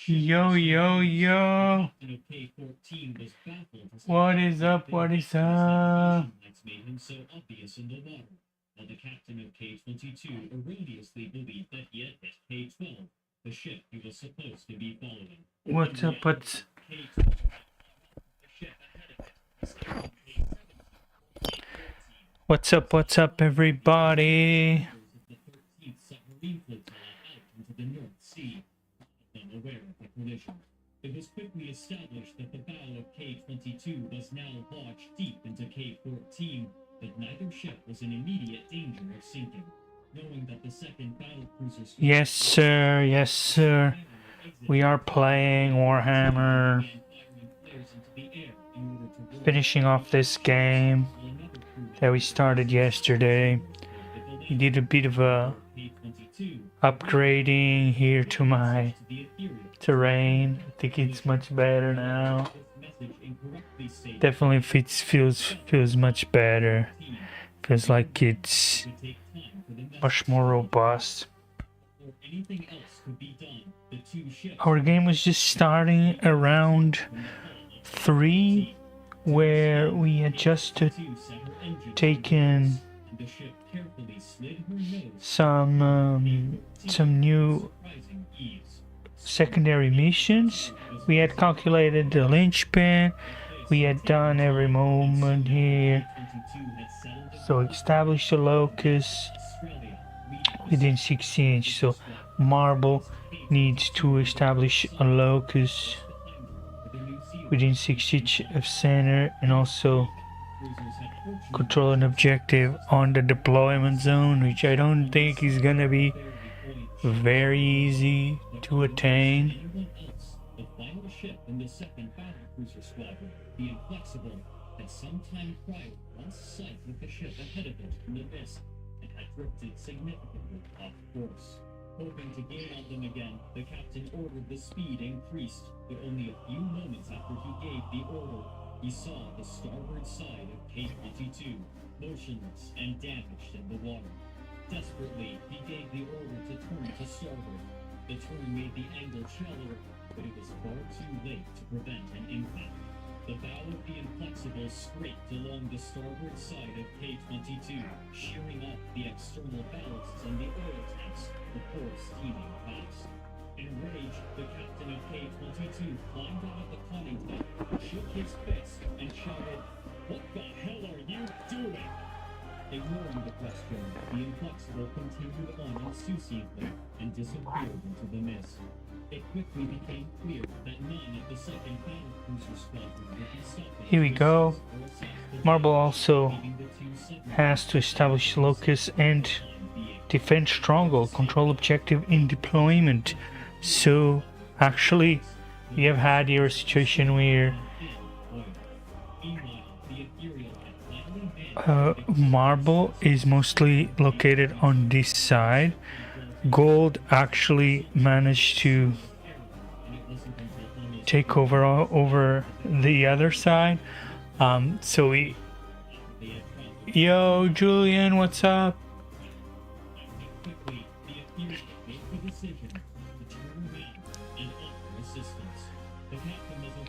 Yo, yo, yo. What is up? What is up? While the captain of K-22 erroneously believed that he had hit K-12, the ship he was supposed to be following. What's up? What's up, everybody? It was quickly established that the bow of K-22 was now lodged deep into K-14, but neither ship was in immediate danger of sinking. Knowing that the second battlecruiser... Yes, sir. Yes, sir. We are playing Warhammer. Finishing off this game that we started yesterday. We did a bit of a upgrading here to my terrain. I think it's much better now. Definitely feels much better. Feels like it's much more robust. Our game was just starting around 3, where we had just taken some new secondary missions. We had calculated the linchpin. We had done every moment here. So establish the locus within 6 inch. So Marble needs to establish a locus within 6 inch of center, and also control an objective on the deployment zone, which I don't think is gonna be very easy to attain. The final ship in the second battlecruiser squadron, the Inflexible, had some time prior lost sight of the ship ahead of it in the mist and had drifted significantly off course. Hoping to gain on them again, the captain ordered the speed increased, but only a few moments after he gave the order, he saw the starboard side of K-22, motionless and damaged in the water. Desperately, he gave the order to turn to starboard. The turn made the angle shallower, but it was far too late to prevent an impact. The bow of the Inflexible scraped along the starboard side of K-22, shearing up the external ballasts and the oil tanks before steaming past. Enraged, the captain of K-22 climbed out of the conning tower, shook his fist, and shouted, "What the hell are you doing?" Ignoring the question, the Inflexible continued on insouciantly and disappeared into the mist. It quickly became clear that none of the second battlecruiser squadron would be stopping. Here we go. Marble also has to establish locus and defend stronghold, control objective in deployment. So actually, we have had here a situation where Marble is mostly located on this side. Gold actually managed to take over the other side. So we... Yo, Julian, what's up?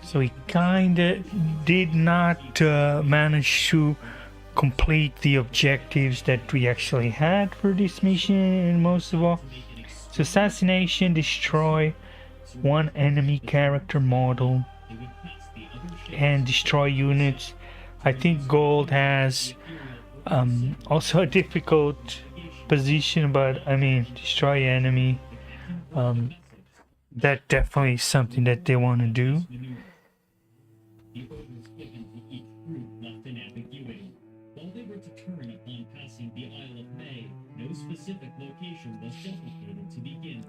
So we kinda did not manage to complete the objectives that we actually had for this mission, and most of all, so assassination, destroy one enemy character model, and destroy units. I think Gold has also a difficult position, but I mean, destroy enemy, that definitely is something that they want to do.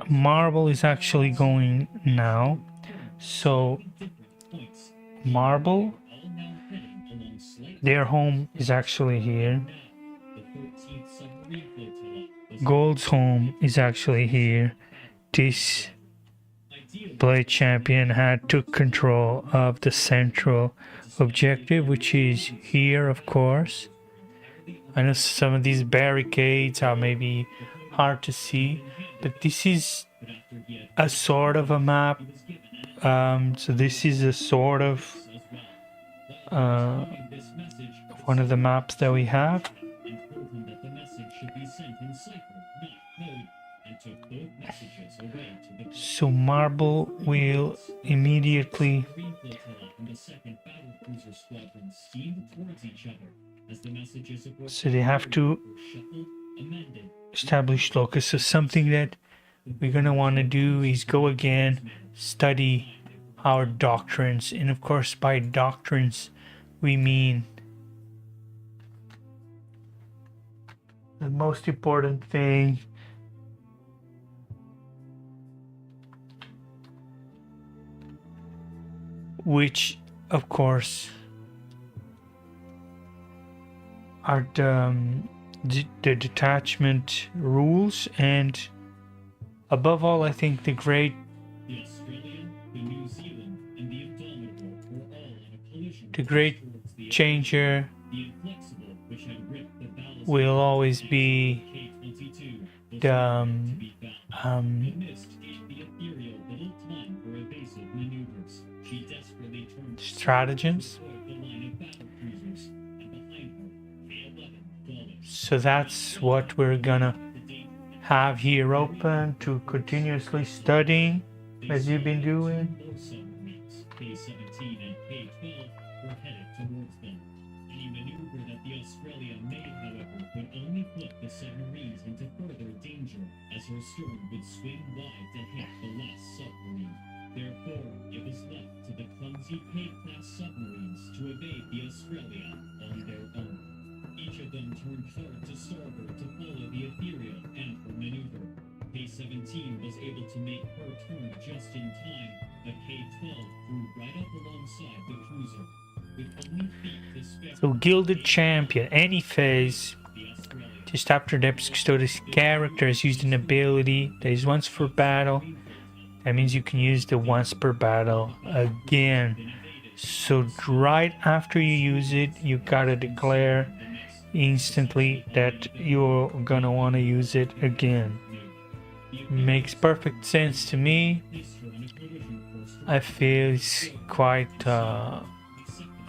Marble is actually going now, so Marble, their home is actually here. Gold's home is actually here. This Blade Champion had took control of the central objective, which is here, of course. I know some of these barricades are maybe hard to see, but this is a sort of a map. So this is a sort of one of the maps that we have. So Marble will immediately so they have to establish locus. So something that we're gonna want to do is go again, study our doctrines, and of course by doctrines we mean the most important thing which of course are the detachment rules, and above all I think the great changer will always be the stratagems. So that's what we're gonna have here open to continuously studying as you've been doing. The submarines into further danger as her stern would swing wide to hit the last submarine. Therefore, it was left to the clumsy K-class submarines to evade the Australia on their own. Each of them turned hard to starboard to follow the Ethereal and her maneuver. K-17 was able to make her turn just in time, but K-12 flew right up alongside the cruiser. With only feet to spare. So Gilded Champion, any phase. Just after the Custodes character has used an ability that is once per battle. That means you can use the once per battle again. So right after you use it, you gotta declare instantly that you're gonna want to use it again. Makes perfect sense to me. I feel it's quite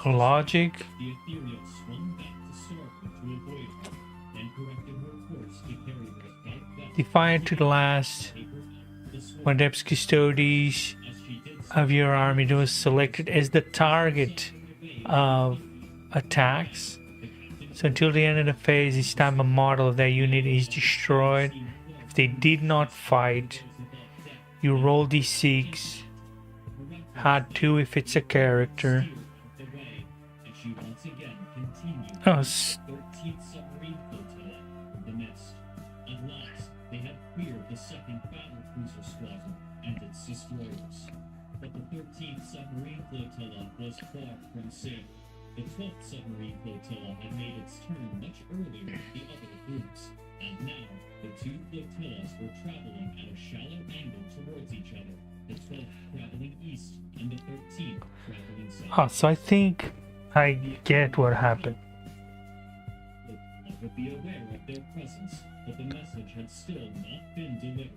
logic. Defiant to the last. When the Custodes of your army was selected as the target of attacks. So until the end of the phase, each time a model of that unit is destroyed, if they did not fight, you roll d6. Add 2 if it's a character. Oh, the second battle cruiser squadron and its destroyers. But the 13th submarine flotilla was far from safe. The 12th submarine flotilla had made its turn much earlier than the other groups, and now the two flotillas were traveling at a shallow angle towards each other, the 12th traveling east and the 13th traveling south. So I think I get what happened. I would be aware of their presence, but the message had still not been delivered,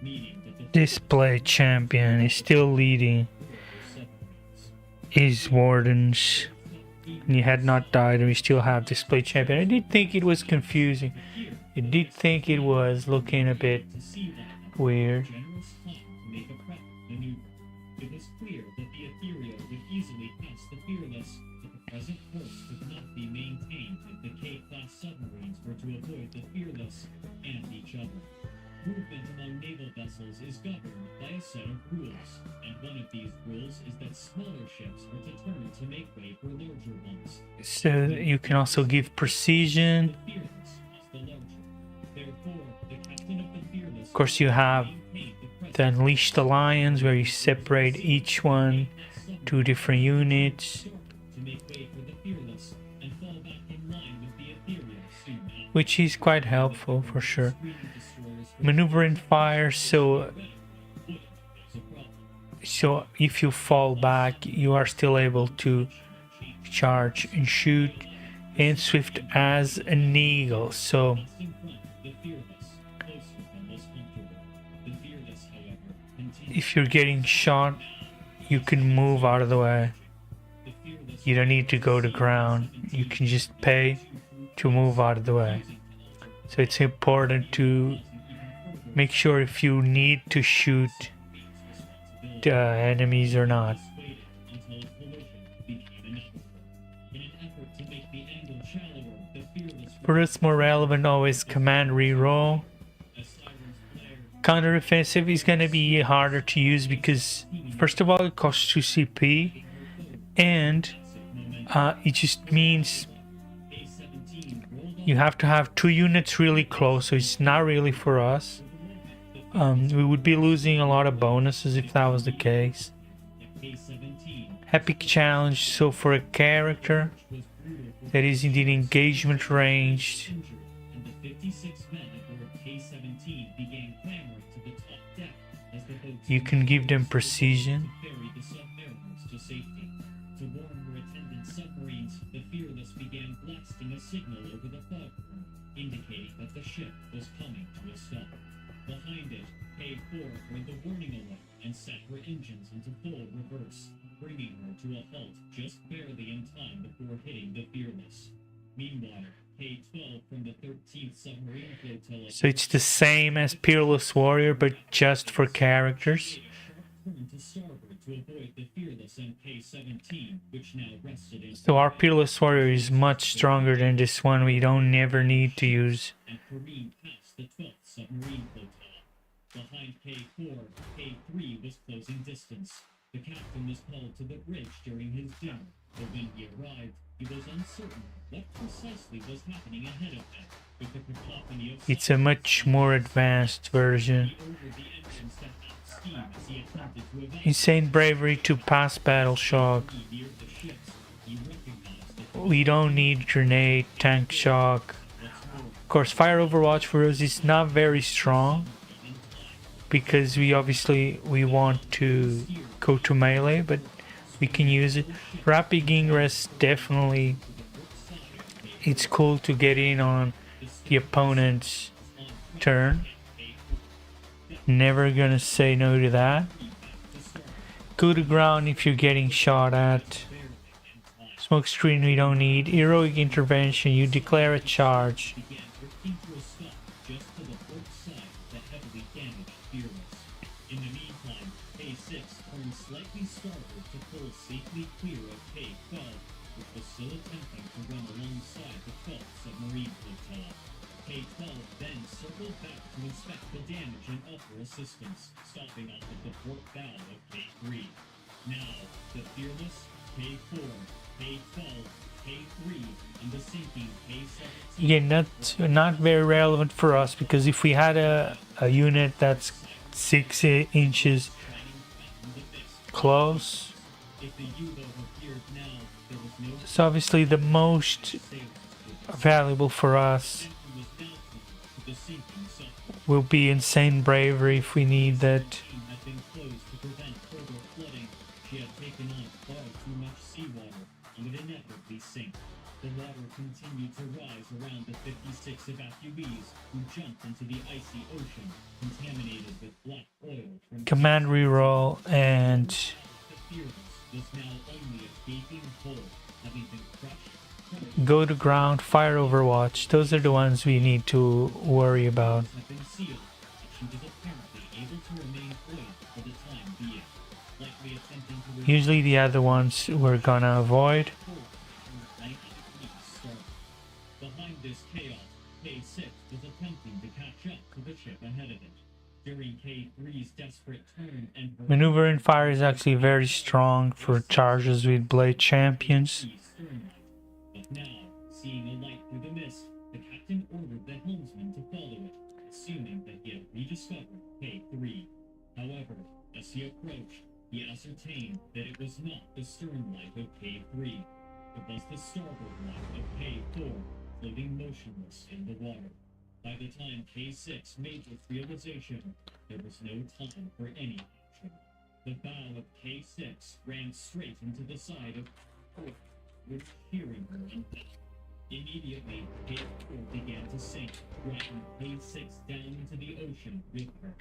meaning that the display champion is still leading his wardens. And he had not died, and we still have display champion. I did think it was confusing. I did think it was looking a bit weird. It was clear that the Ethereal would easily pass the Fearless, but the present course could not be maintained if the K-class submarines were to avoid the Fearless and each other. Movement among naval vessels is governed by a set of rules, and one of these rules is that smaller ships are determined to make way for larger ones. So you can also give precision. The Fearless is the larger. Therefore, the captain of the Fearless. Of course, you have the Unleash the Lions, where you separate each one to different units, which is quite helpful for sure. Maneuvering fire, so if you fall back, you are still able to charge and shoot, and swift as an eagle. So if you're getting shot, you can move out of the way. You don't need to go to ground. You can just pay to move out of the way. So it's important to make sure if you need to shoot enemies or not. For us, more relevant always command reroll. Counter-offensive is going to be harder to use because, first of all, it costs 2 CP, and it just means you have to have 2 units really close, so it's not really for us. We would be losing a lot of bonuses if that was the case. Epic challenge, so for a character that is indeed engagement ranged, you can give them precision. Indicating that the ship was coming to a stop. Behind it, K4 heard the warning alert and set her engines into full reverse, bringing her to a halt just barely in time before hitting the Fearless. Meanwhile, K12 from the 13th Submarine Flotilla... So it's the same as Peerless Warrior, but just for characters. So our Peerless Warrior is much stronger than this one. We don't never need to use. Behind K4, K3 was closing distance. The captain was called to the bridge during his dinner, but when he arrived, he was uncertain what precisely was happening ahead of him. With the cacophony of... It's a much more advanced version. Insane bravery to pass battle shock. We don't need grenade, tank shock. Of course, fire overwatch for us is not very strong because we want to go to melee, but we can use it. Rapid ingress, definitely. It's cool to get in on the opponent's turn. Never gonna say no to that. Go to ground if you're getting shot at. Smoke screen we don't need. Heroic intervention, you declare a charge. In the meantime, K6 turned slightly starboard to pull safely clear of K12, which was still attempting to run alongside the 12th Submarine Flotilla. K12 then circled back to inspect the damage and offer assistance, stopping off at the port bow of K3. Now, the Fearless, K4, K12, K3, and the sinking K17... Yeah, not very relevant for us, because if we had a unit that's 6 inches close, it's obviously the most valuable for us will be insane bravery if we need that. The water continued to rise around the 56 evacuees who jumped into the icy ocean, contaminated with black oil from... Command reroll, and The Fearless was now only a gaping hole, having been crushed. go to ground, fire overwatch. Those are the ones we need to worry about. Had been sealed, and she was apparently able to remain buoyant for the time being, likely attempting to... Usually the other ones we're gonna avoid. Behind this chaos, K6 was attempting to catch up to the ship ahead of it. During K3's desperate turn and... Maneuver and fire is actually very strong for charges with blade champions. But now, seeing a light through the mist, the captain ordered the helmsman to follow it, assuming that he had rediscovered K3. However, as he approached, he ascertained that it was not the stern light of K3. It was the starboard light of K4, floating motionless in the water. By the time K6 made this realization, there was no time for any action. The bow of K6 ran straight into the side of K4, which shearing her on deck. Immediately, K4 began to sink, dragging K6 down into the ocean with her.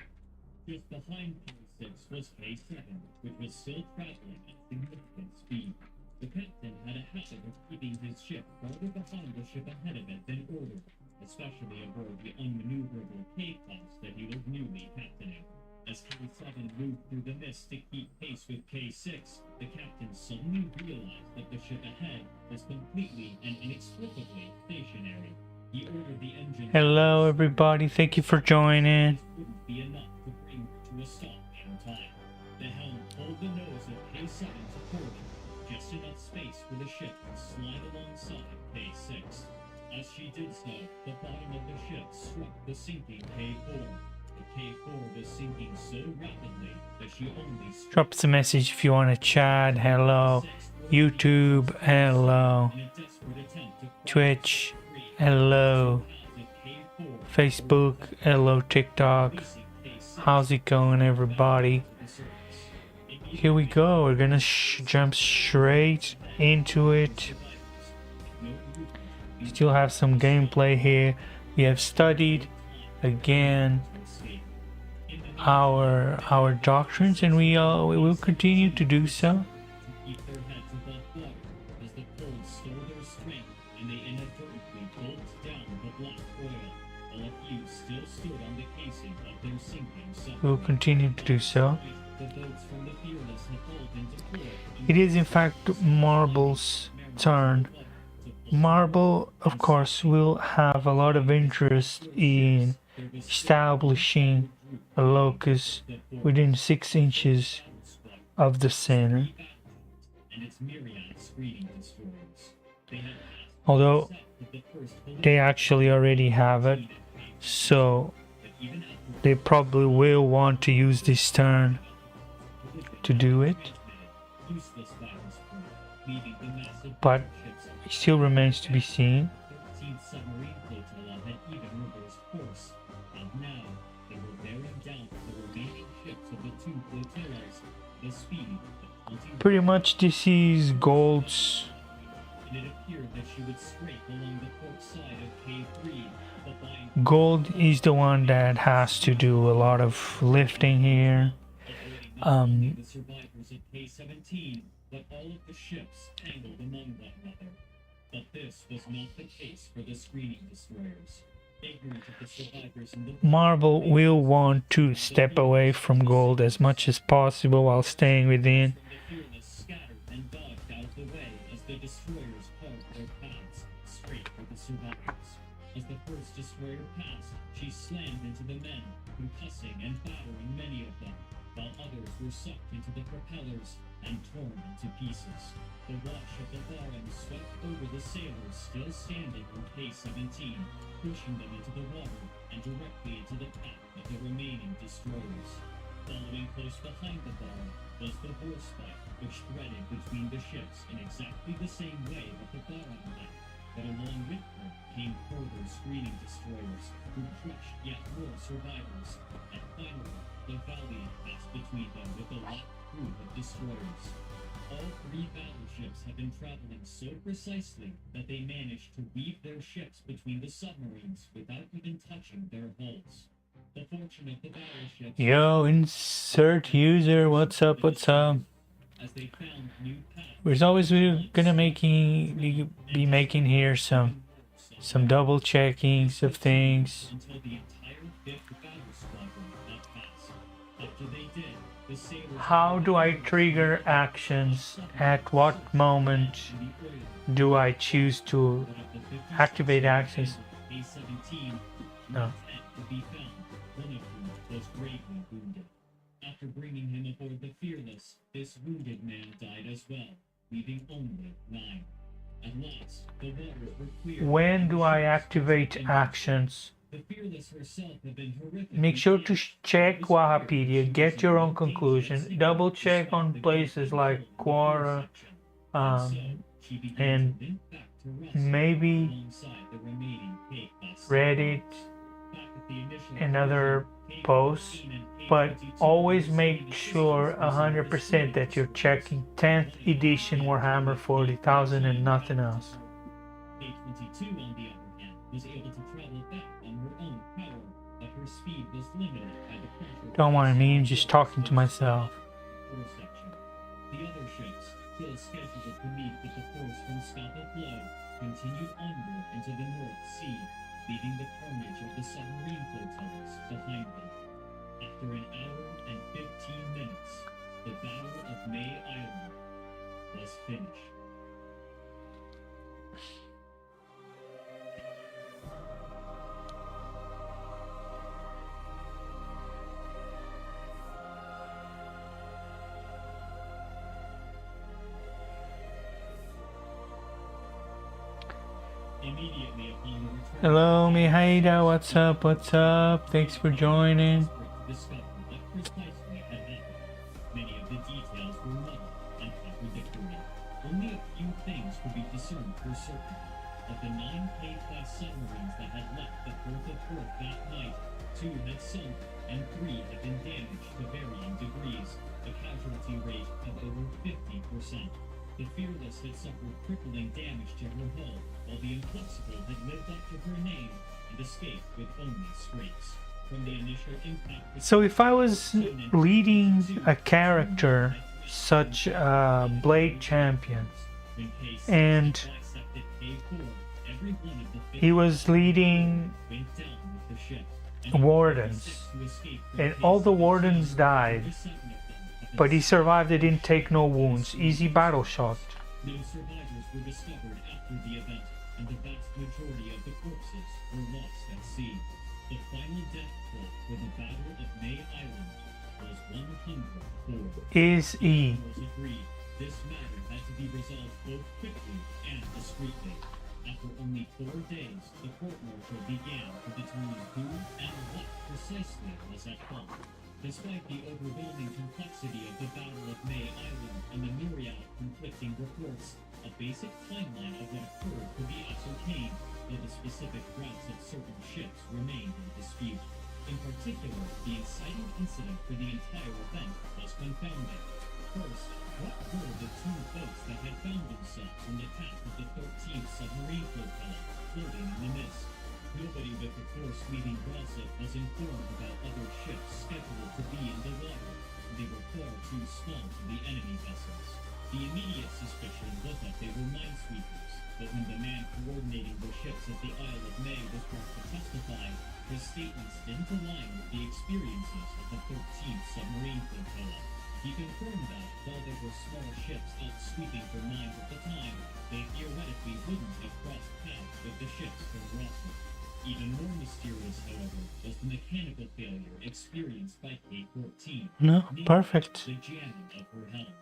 Just behind K6, K6 was K7, which was still traveling at significant speed. The captain had a habit of keeping his ship farther behind the ship ahead of it than ordered, especially aboard the unmaneuverable K-class that he was newly captaining. As K7 moved through the mist to keep pace with K6, the captain suddenly realized that the ship ahead was completely and inexplicably stationary. He ordered the engine. Hello, everybody. Thank you for joining. Wouldn't be enough to bring her to a stop in time. The helm pulled the nose of K7 to port, just enough space for the ship to slide alongside K6. As she did so, the bottom of the ship struck the sinking K4. The K4 was sinking so rapidly that she only Drop us a message if you want to chat. Hello, YouTube. Hello, Twitch. Hello, Facebook. Hello, TikTok. How's it going, everybody? Here we go. We're gonna jump straight into it. Still have some gameplay here. We have studied again our doctrines, and we will continue to do so. We'll continue to do so. It is in fact Marble's turn. Marble, of course, will have a lot of interest in establishing a locus within 6 inches of the center. Although they actually already have it, so they probably will want to use this turn to do it. But it still remains to be seen. Pretty much this is Gold's. Gold is the one that has to do a lot of lifting here. The survivors of K-17, but all of the ships tangled among one another. But this was not the case for the screening destroyers. Ignorant of the survivors in the Marble will want to step away from Gold as much as possible while staying within. the fearless scattered and dodged out of the way as the destroyers carved their paths straight for the survivors. As the first destroyer passed, she slammed into the men, concussing and battering many of them, while others were sucked into the propellers and torn into pieces. The wash of the Baron swept over the sailors still standing in K-17, pushing them into the water and directly into the path of the remaining destroyers. Following close behind the Baron was the Warspite, which threaded between the ships in exactly the same way that the Baron had. But along with her came further screening destroyers, who crushed yet more survivors, and finally, the Valiant passed between them with a locked group of destroyers. All 3 battleships have been traveling so precisely that they managed to weave their ships between the submarines without even touching their hulls. The fortune of the battleships... Yo, insert user, what's up, what's up? As they found new paths... We're always gonna be making here some double checkings of things. until the entire 5th battle squadron got past. After they did, the sailors... How do I trigger actions? At what moment do I choose to activate actions? A-17 No. to be found, one of whom was gravely wounded. After bringing him aboard the Fearless, this wounded man died as well, leaving only 9. At last, the waters were clear. When do I activate actions? The Fearless herself had been horrific. Make sure to check Wikipedia, get your own conclusion, double check on places like Quora, and maybe Reddit and other posts, but always make sure 100% that you're checking 10th edition Warhammer 40,000 and nothing else. A-22, on the other hand, was able to travel back on her own power, but her speed was limited by the proper Don't mind me, I'm just talking to myself. section. The other ships, still scheduled to meet with the force from Scapa Flow, continued onward into the North Sea, leaving the carnage of the submarine flotillas behind them. After an hour and 15 minutes, the Battle of May Island was finished. Immediately upon the return, Hello, Mihaida, what's up, what's up? Thanks for joining. discovered what precisely had happened. Many of the details were muddled and contradictory. Only a few things could be discerned for certain. Of the 9 K-class submarines that had left the Firth of Forth that night, 2 had sunk and 3 had been damaged to varying degrees, a casualty rate of over 50%. The Fearless had suffered crippling damage to her hull, while the Inflexible had lived up to her name and escaped with only scrapes. From the initial impact... So if I was leading a character such a Blade Champion, and he was leading Wardens, and all the Wardens died, but he survived, he didn't take no wounds, easy battle shot. No survivors were discovered after the event, and the vast majority of the corpses were lost at sea. The final death toll for the Battle of May Island was 104. Is E. Admirals agreed this matter had to be resolved both quickly and discreetly. After only 4 days, the court-martial began to determine who and what precisely was at fault. Despite the overwhelming complexity of the Battle of May Island and the myriad of conflicting reports, a basic timeline of what occurred could be ascertained, though the specific routes of certain ships remained in dispute. In particular, the inciting incident for the entire event was confounding. First, what were the 2 boats that had found themselves in the path of the 13th submarine flotilla, floating in the mist? Nobody with the force leading gossip was informed about other ships scheduled to be in the water. They were far too small for the enemy vessels. The immediate suspicion was that they were minesweepers, but when the man coordinating the ships at the Isle of May was brought to testify, his statements didn't align with the experiences of the 13th submarine flotilla. He confirmed that, while there were small ships out sweeping for mines at the time, they theoretically wouldn't have crossed paths with the ships from Rossman. Even more mysterious, however, was the mechanical failure experienced by K-14. No, perfect. The jamming of her helm.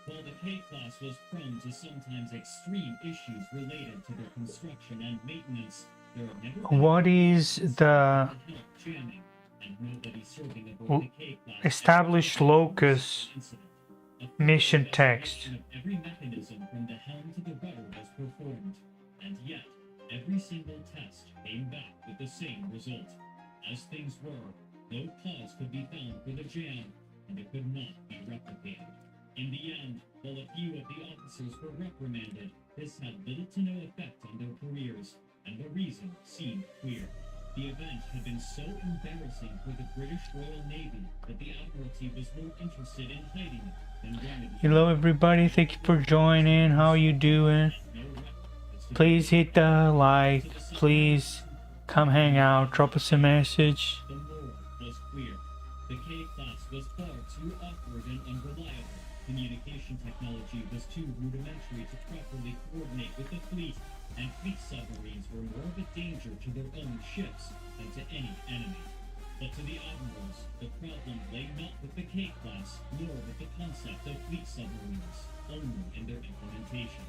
While the K-class was prone to sometimes extreme issues related to their construction and maintenance, there have never been What is the jamming, and nobody serving aboard the K-class established locus incident. mission text? Every mechanism from the helm to the rudder was performed, and yet every single test came back with the same result. As things were, no cause could be found for the jam, and it could not be replicated. In the end, while a few of the officers were reprimanded, this had little to no effect on their careers, and the reason seemed clear. The event had been so embarrassing for the British Royal Navy that the Admiralty was more interested in hiding it than remedying. Hello everybody, thank you for joining. How you doing? Please hit the like, please come hang out, drop us a message. The moral was clear. The K-class was far too awkward and unreliable. Communication technology was too rudimentary to properly coordinate with the fleet, and fleet submarines were more of a danger to their own ships than to any enemy. But to the admirals, the problem lay not with the K-class, nor with the concept of fleet submarines, only in their implementation.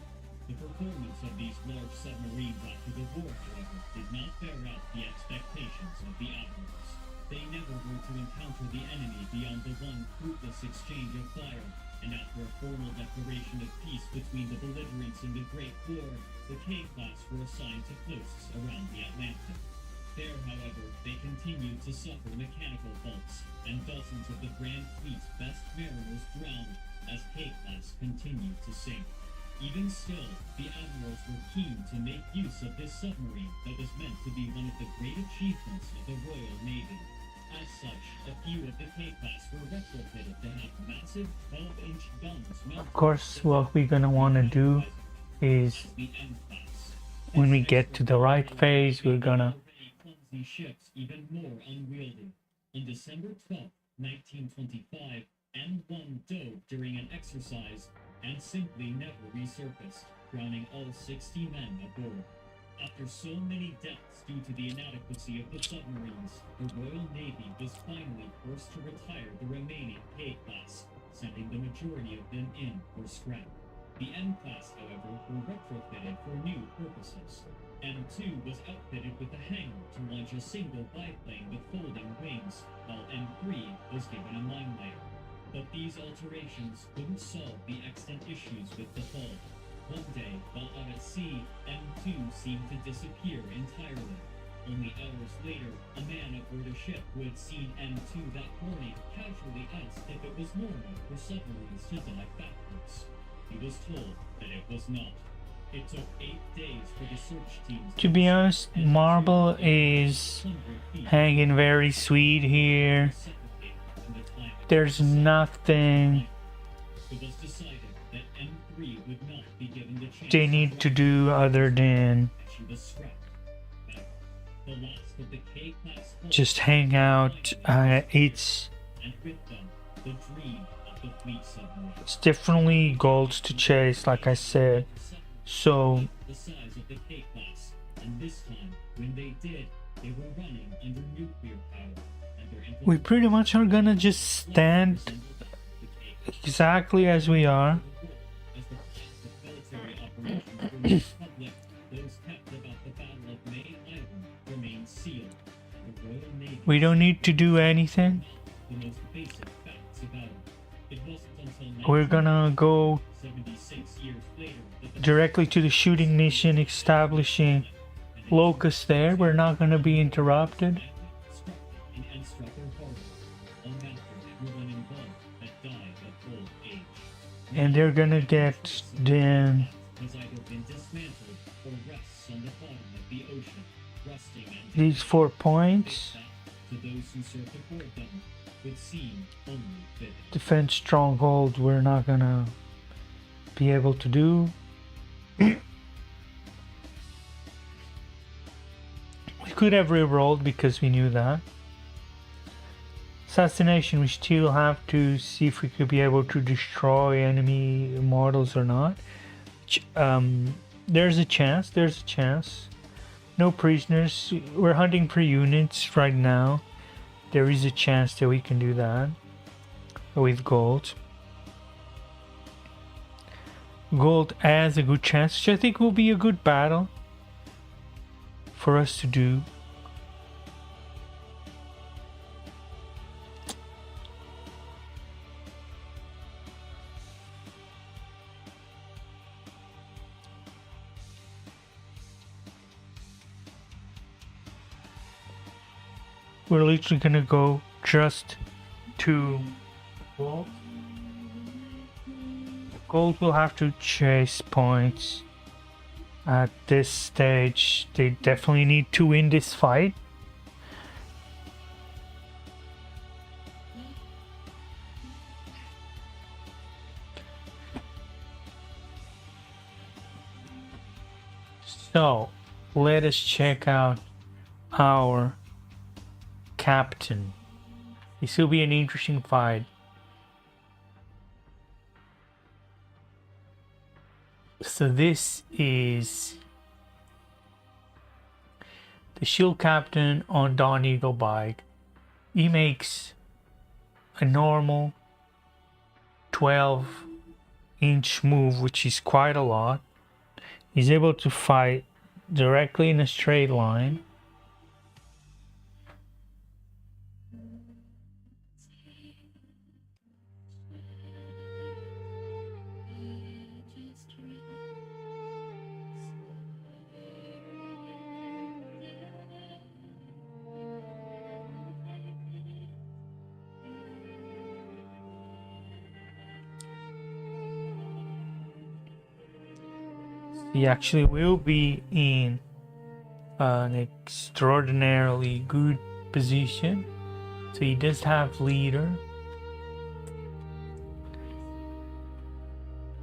The performance of these large submarines after the war, however, did not bear out the expectations of the admirals. They never were to encounter the enemy beyond the one fruitless exchange of fire, and after a formal declaration of peace between the belligerents in the Great War, the K-class were assigned to coasts around the Atlantic. There, however, they continued to suffer mechanical faults, and dozens of the Grand Fleet's best mariners drowned as K-class continued to sink. Even still, the admirals were keen to make use of this submarine that was meant to be one of the great achievements of the Royal Navy. As such, a few of the K-class were retrofitted to have massive 12-inch guns mounted. Of course, what we're gonna want to do is The M-class. when we get to the right phase, we're gonna Already clumsy ships even more unwieldy. On December 12, 1925, M1 dove during an exercise and simply never resurfaced, drowning all 60 men aboard. After so many deaths due to the inadequacy of the submarines, the Royal Navy was finally forced to retire the remaining K-class, sending the majority of them in for scrap. The M-class, however, were retrofitted for new purposes. M2 was outfitted with a hangar to launch a single biplane with folding wings, while M3 was given a mine layer. But these alterations couldn't solve the extant issues with the hull. One day, while out at sea, M2 seemed to disappear entirely. Only hours later, a man aboard a ship who had seen M2 that morning casually asked if it was normal for submarines to dive backwards. He was told that it was not. It took 8 days for the search teams to be honest, Marble is hanging very sweet here. There's nothing It was decided that M3 would not be given the chance they need to do other than she was scrapped. The last of the K-class hulls just hang out. It's and with them the dream of the fleet submarine. definitely goals to chase, like I said. So The size of the K-class, and this time, when they did, they were running under nuclear power, and their we pretty much are gonna just stand exactly as we are. as the military operations were made public, those kept about the Battle of May Island remained sealed. The Royal Navy We don't need to do anything. the most basic facts about it. It wasn't until We're gonna go 76 years later that the directly to the shooting mission, establishing locus there. We're not gonna be interrupted. struck in Enstrucker Harbor. Long after everyone involved had died of old age. And they're gonna get then Has either been dismantled or rests on the bottom of the ocean, rusting and these 4 points. to those who served aboard them would seem only vivid. Defense stronghold, we're not gonna be able to do. We could have re-rolled because we knew that. Assassination, we still have to see if we could be able to destroy enemy models or not. There's a chance. No prisoners. We're hunting for units right now. There is a chance that we can do that with gold. Gold has a good chance, which I think will be a good battle for us to do. We're literally gonna go just to gold. Gold will have to chase points at this stage. They definitely need to win this fight. So let us check out our captain. This will be an interesting fight. So this is the shield captain on Dawn Eagle bike. He makes a normal 12-inch move, which is quite a lot. He's able to fight directly in a straight line. He actually will be in an extraordinarily good position. So he does have leader.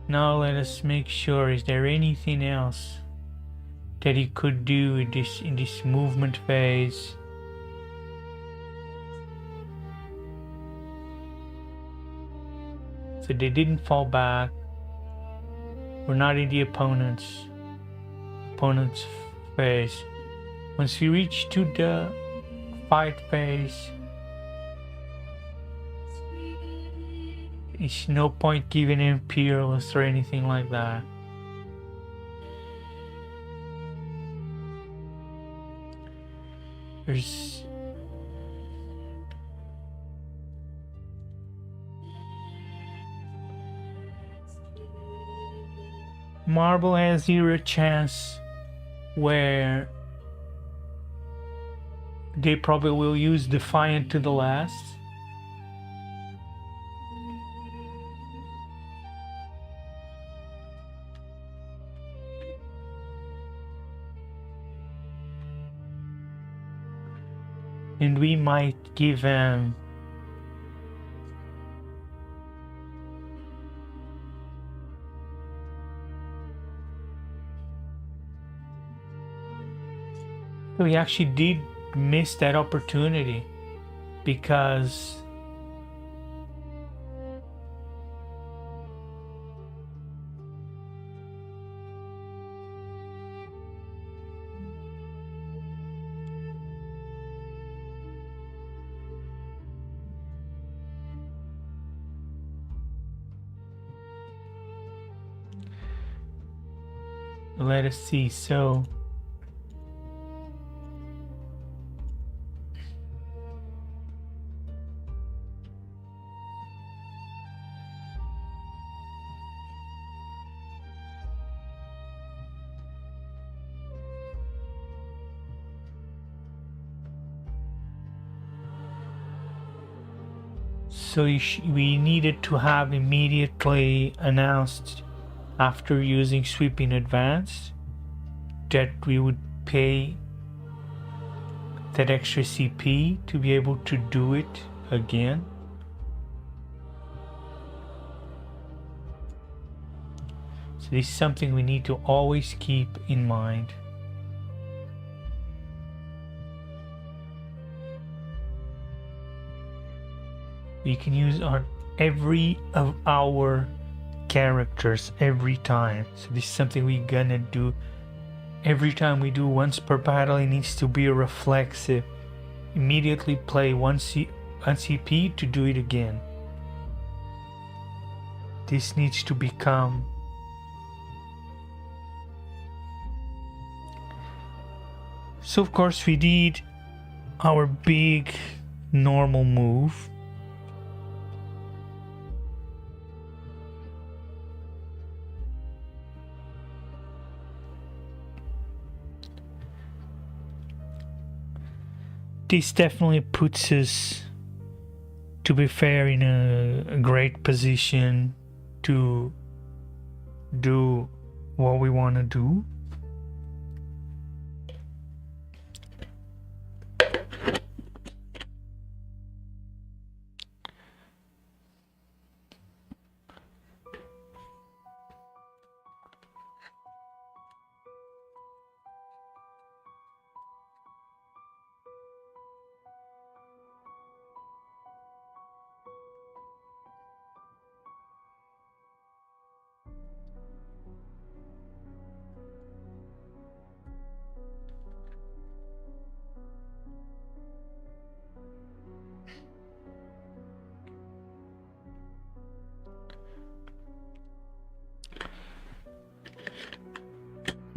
Now let us make sure, is there anything else that he could do in this movement phase? So they didn't fall back. We're not in the opponent's phase. Once we reach to the fight phase, it's no point giving Imperialists or anything like that. There's Marble has zero chance, where they probably will use Defiant to the last. And we might give him so he actually did miss that opportunity, because let us see. So we needed to have immediately announced after using Sweep in advance that we would pay that extra CP to be able to do it again. So this is something we need to always keep in mind. We can use every of our characters every time. So this is something we're gonna do every time we do once per battle. It needs to be a reflexive. Immediately play one CP to do it again. This needs to become so. Of course we did our big normal move. This definitely puts us, to be fair, in a great position to do what we want to do.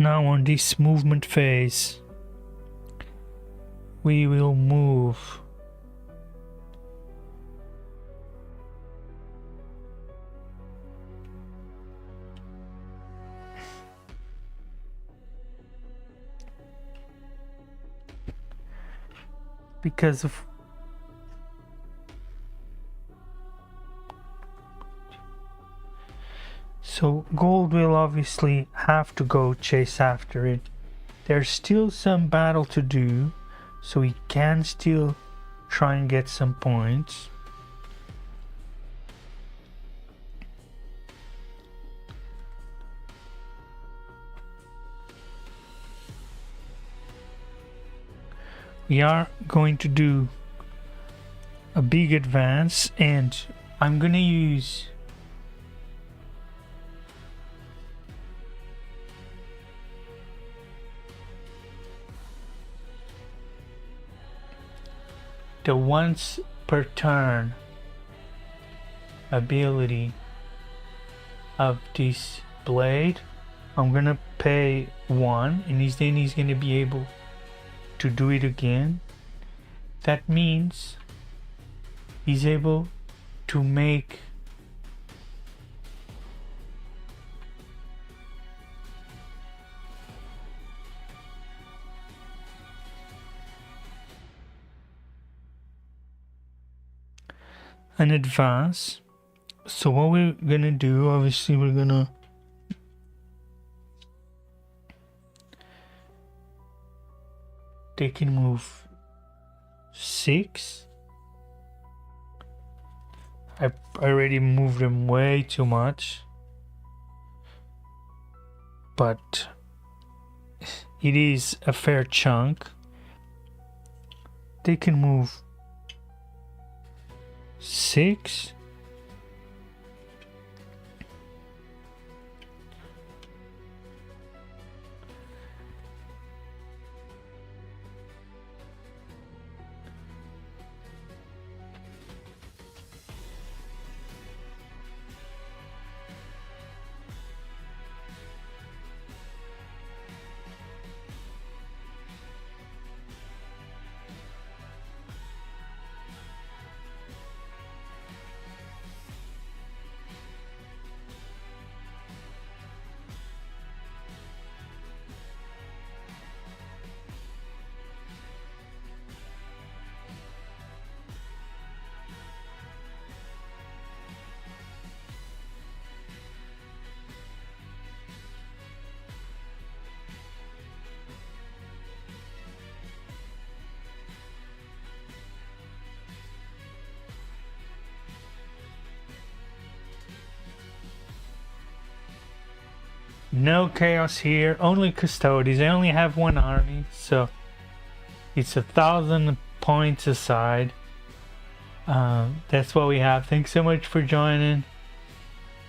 Now on this movement phase, we will move because of So gold will obviously have to go chase after it. There's still some battle to do, so we can still try and get some points. We are going to do a big advance, and I'm gonna use the once per turn ability of this blade. I'm gonna pay 1, and then he's gonna be able to do it again. That means he's able to make an advance. So what we're gonna do, obviously we're gonna they can move 6. I already moved them way too much, but it is a fair chunk. They can move 6. No chaos here, only Custodes. I only have 1 army, so it's 1,000 points aside. That's what we have. Thanks so much for joining.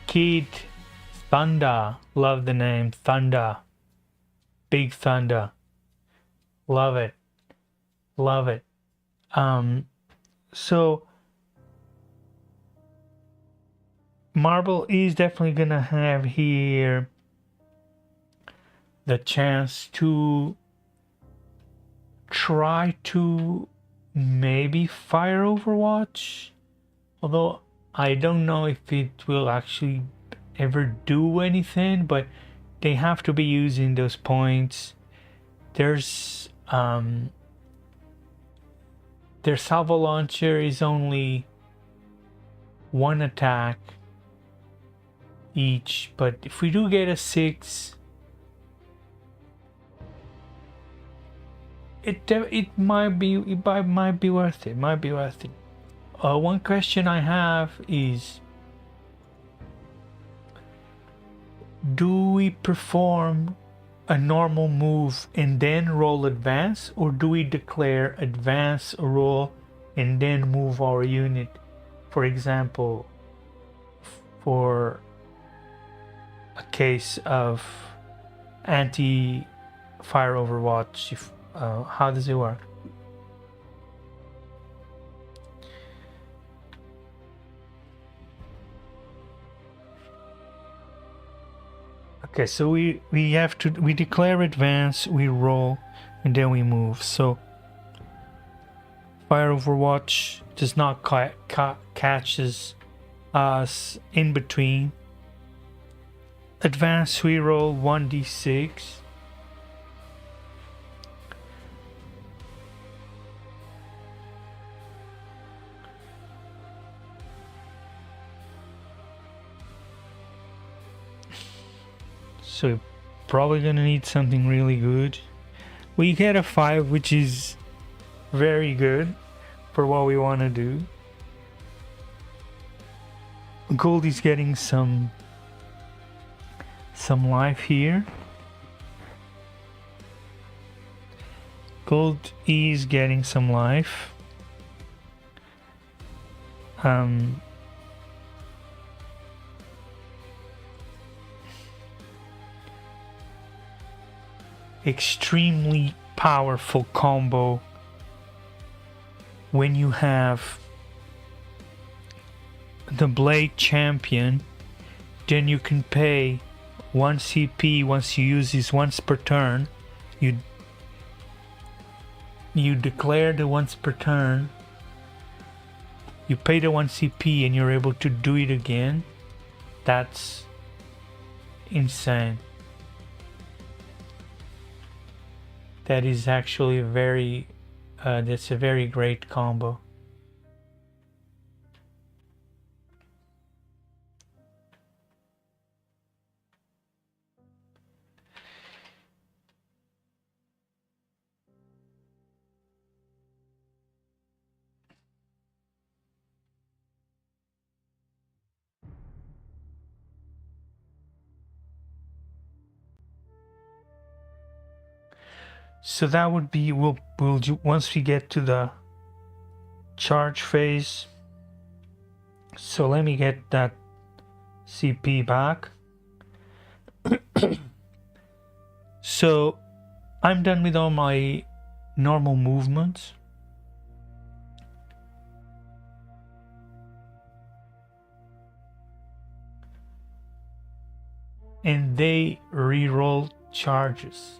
Kid Thunder, love the name Thunder. Big Thunder, love it, love it. So Marble is definitely gonna have here the chance to try to maybe fire Overwatch, although I don't know if it will actually ever do anything, but they have to be using those points. There's their salvo launcher is only 1 attack each, but if we do get a 6, it might be worth it. Might be worth it. One question I have is, do we perform a normal move and then roll advance, or do we declare advance roll and then move our unit? For example, for a case of anti-fire Overwatch, if how does it work? Okay, so we declare advance, we roll, and then we move. So fire Overwatch does not catches us in between. Advance, we roll 1d6. So we're probably gonna need something really good. We get a 5, which is very good for what we want to do. Gold is getting some life here. Gold is getting some life. Extremely powerful combo when you have the Blade Champion. Then you can pay 1 CP once you use this once per turn. You declare the once per turn, you pay the 1 CP and you're able to do it again. That's insane. That is actually a very that's a very great combo. So that would be, we'll do, once we get to the charge phase. So let me get that CP back. So I'm done with all my normal movements. And they reroll charges.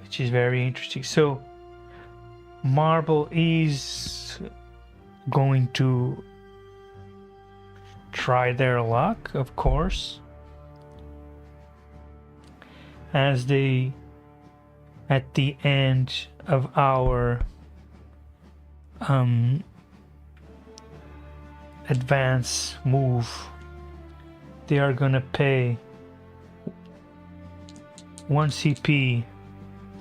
Which is very interesting. So Marble is going to try their luck, of course, as they, at the end of our advance move, they are gonna pay 1 CP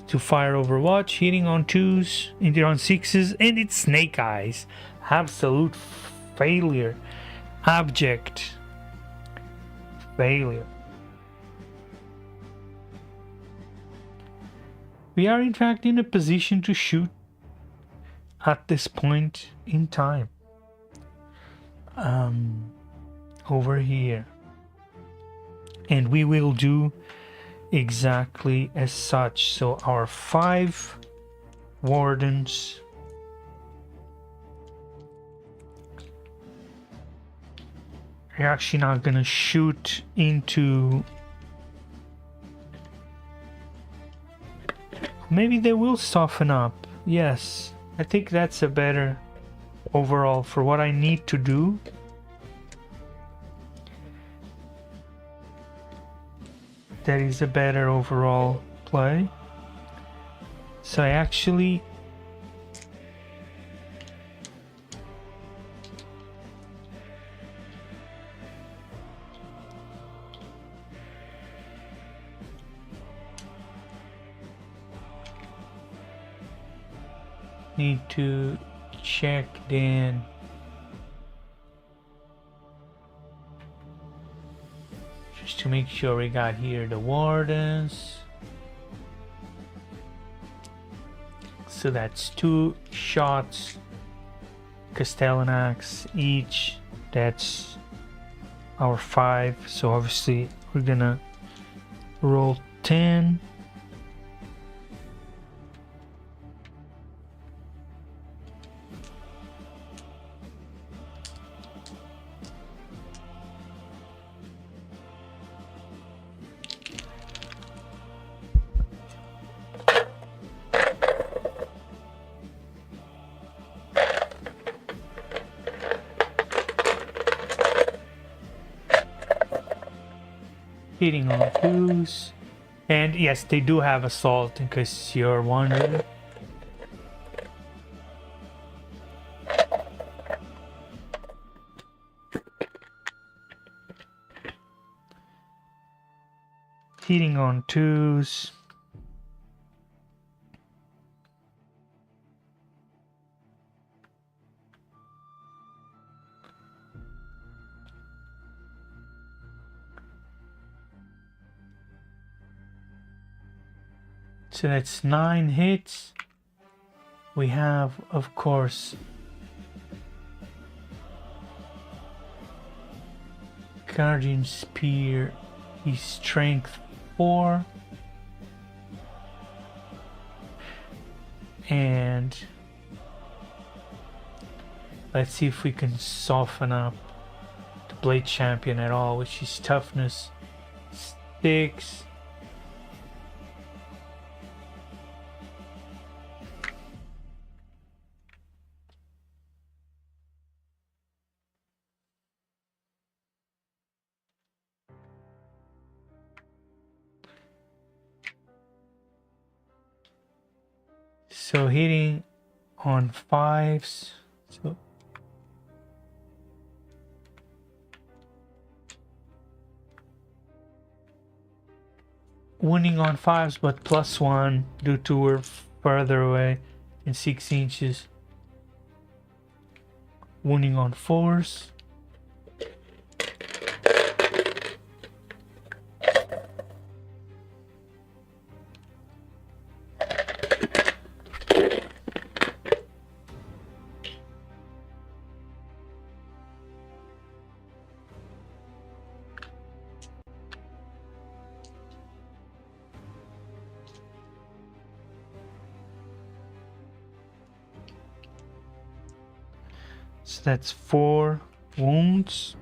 to fire Overwatch, hitting on 2s, hitting on 6s, and it's Snake Eyes. Absolute failure. Abject failure. We are in fact in a position to shoot at this point in time. Over here. And we will do exactly as such. So our 5 wardens are actually not gonna shoot into, maybe they will soften up. Yes, I think that's a better overall for what I need to do. That is a better overall play. So I actually need to check then just to make sure we got here the wardens. So that's 2 shots, Castellanax each. That's our 5. So obviously we're gonna roll 10. Hitting on 2s, And yes, they do have assault in case you're wondering. Hitting on 2s. So that's 9 hits. We have, of course, Guardian Spear. He's strength 4. And let's see if we can soften up the Blade Champion at all, which is toughness 6. So hitting on 5s. So wounding on 5s, but +1 due to we're further away in 6 inches. Wounding on 4s. So that's 4 wounds.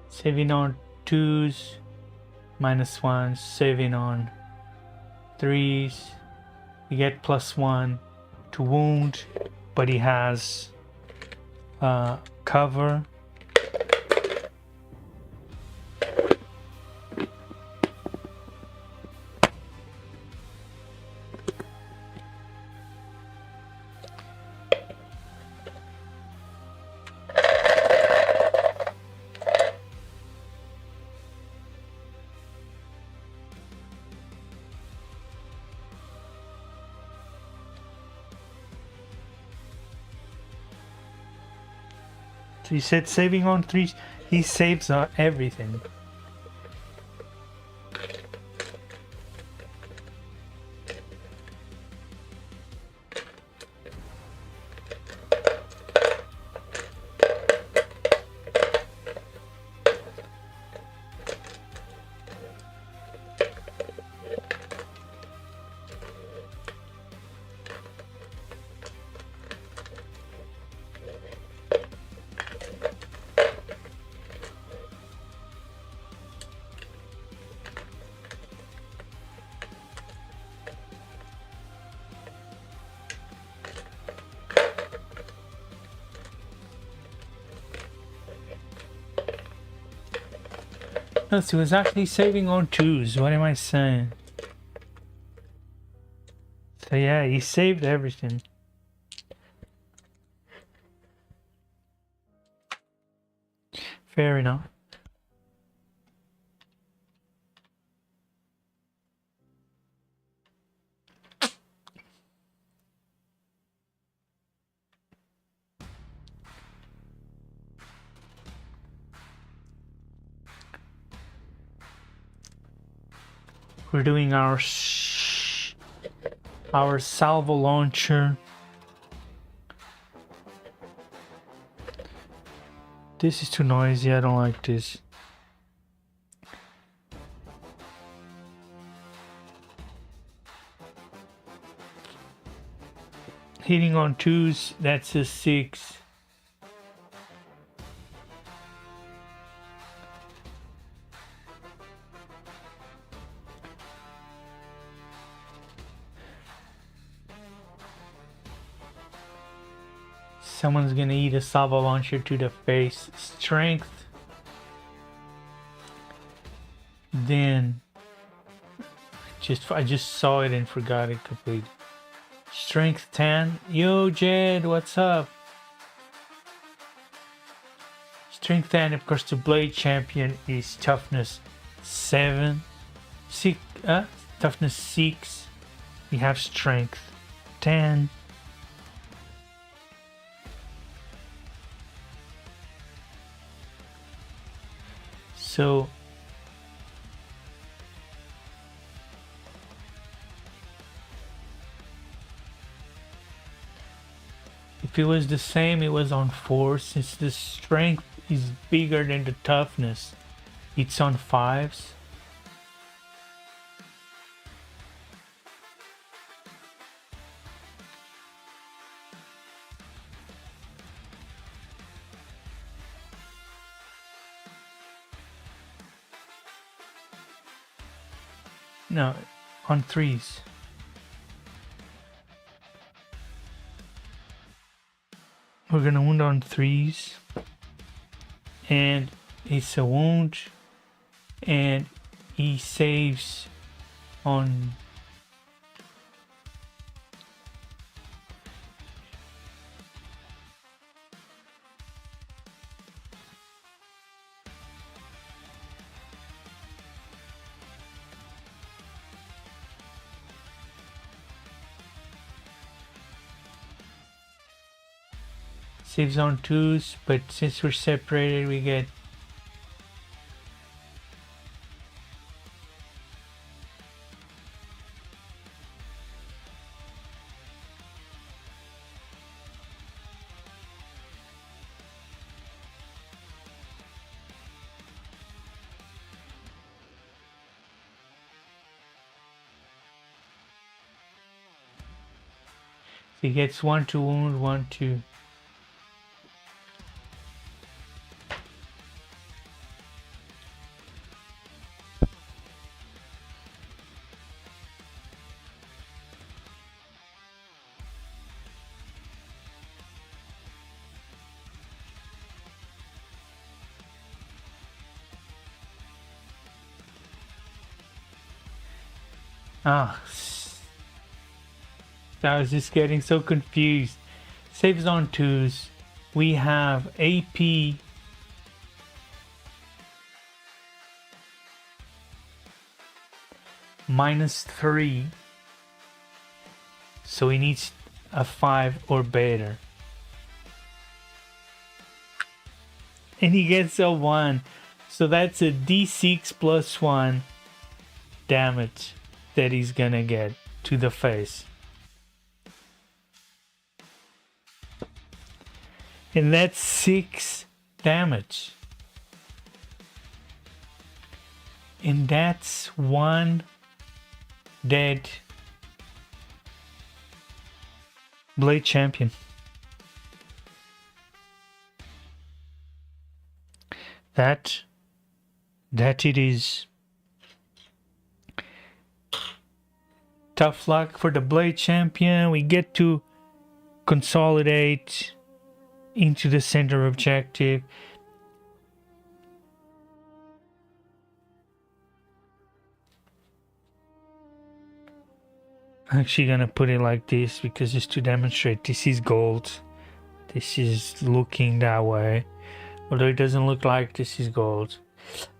Saving on 2s, -1, saving on 3s. You get +1 to wound, but he has cover. So he said saving on 3s. He saves on everything. No, he was actually saving on 2s. What am I saying? So yeah, he saved everything. Fair enough. We're doing our salvo launcher. This is too noisy. I don't like this. Hitting on 2s, that's a 6. Someone's gonna eat a salvo launcher to the face. Strength. Then I just saw it and forgot it completely. Strength 10. Yo Jed, what's up? Strength 10, of course the blade champion is toughness 7. Toughness 6. We have strength 10. So if it was the same, it was on 4. Since the strength is bigger than the toughness, it's on 5s. No, on 3s. We're gonna wound on 3s. And it's a wound. And he saves on... saves on 2s, but since we're separated, we get he gets 1 to wound, 1 to... Ah, I was just getting so confused. Saves on 2s. We have AP -3. So he needs a 5 or better. And he gets a 1. So that's a D6 plus 1 damage that he's gonna get to the face. And that's 6 damage. And that's 1 dead blade champion. That it is. Tough luck for the blade champion. We get to consolidate into the center objective. I'm actually gonna put it like this because just to demonstrate this is gold. This is looking that way. Although it doesn't look like this is gold.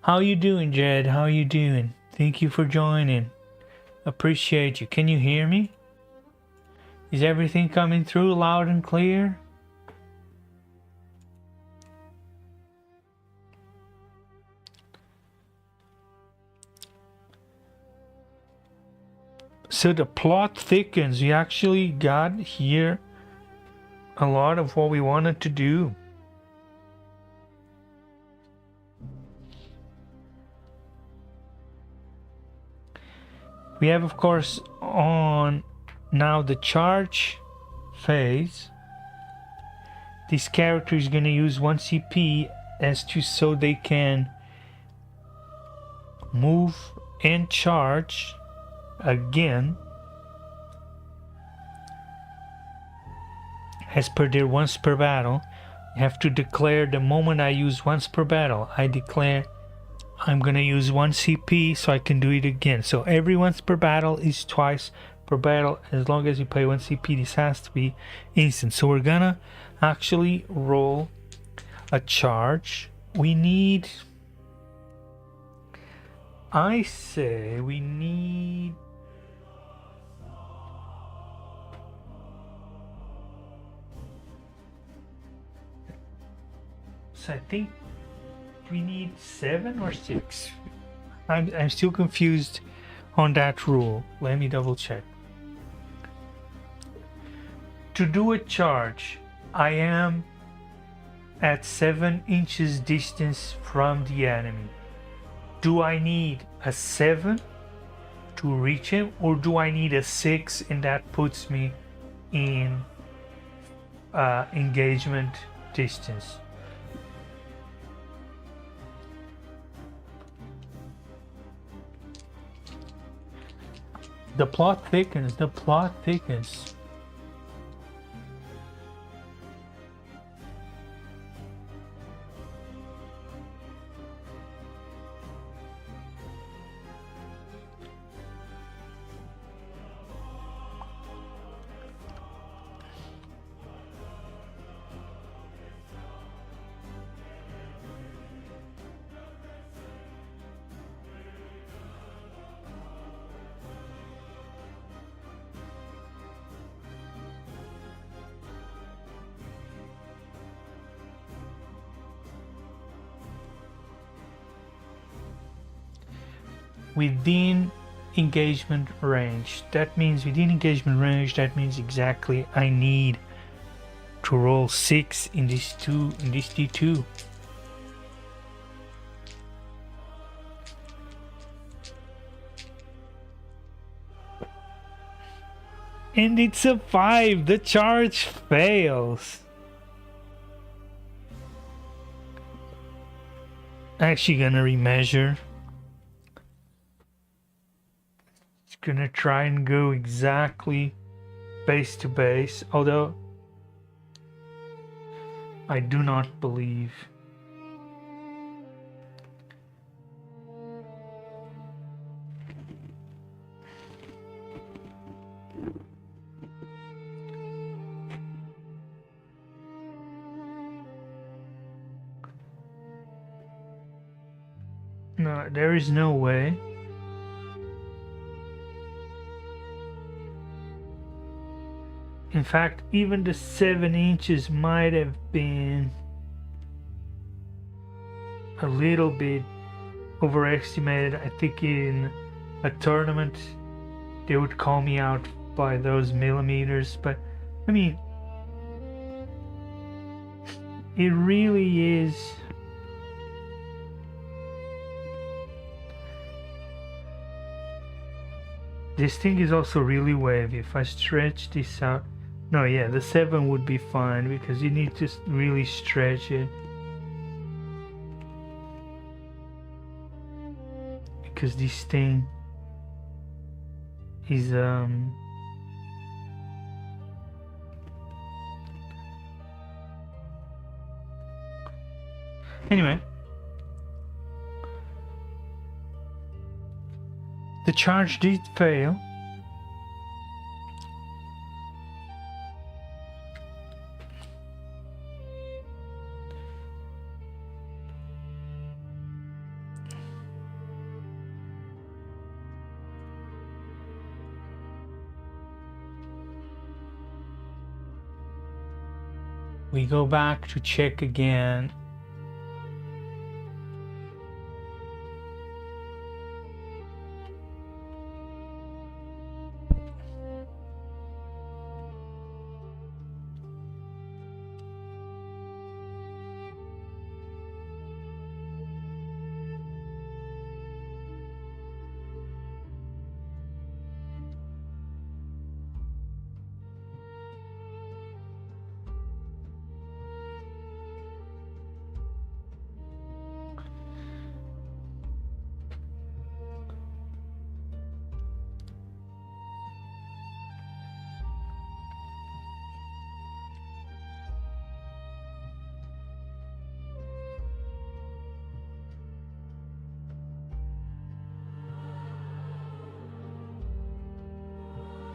How you doing, Jed? How you doing? Thank you for joining. Appreciate you. Can you hear me? Is everything coming through loud and clear? So the plot thickens. We actually got here a lot of what we wanted to do. We have, of course, on now the charge phase. This character is going to use 1 CP as to so they can move and charge again. as per their once per battle. You have to declare the moment I use once per battle. I declare I'm gonna use 1 CP so I can do it again. So every once per battle is twice per battle. As long as you pay 1 CP, this has to be instant. So we're gonna actually roll a charge. We need, I say we need, so I think we need 7 or 6. I'm still confused on that rule. Let me double check. To do a charge, I am at 7 inches distance from the enemy. Do I need a 7 to reach him, or do I need a 6 and that puts me in engagement distance? The plot thickens, the plot thickens. Within engagement range. That means within engagement range, that means exactly I need to roll 6 in this D2. And it's a 5. The charge fails. Actually gonna remeasure. Gonna try and go exactly base to base, although I do not believe. No, there is no way. In fact, even the 7 inches might have been a little bit overestimated. I think in a tournament they would call me out by those millimeters, but I mean, it really is. This thing is also really wavy. If I stretch this out, no, yeah, the 7 would be fine because you need to really stretch it. Because this thing is anyway, the charge did fail. We go back to check again.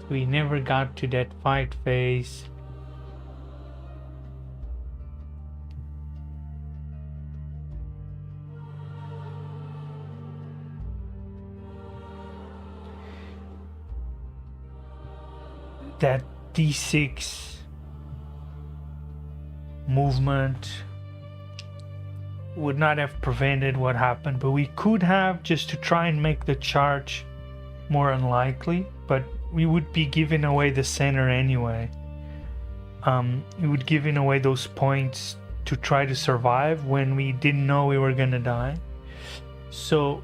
We never got to that fight phase. That D6 movement would not have prevented what happened, but we could have, just to try and make the charge more unlikely, but we would be giving away the center anyway. We would giving away those points to try to survive when we didn't know we were gonna die. So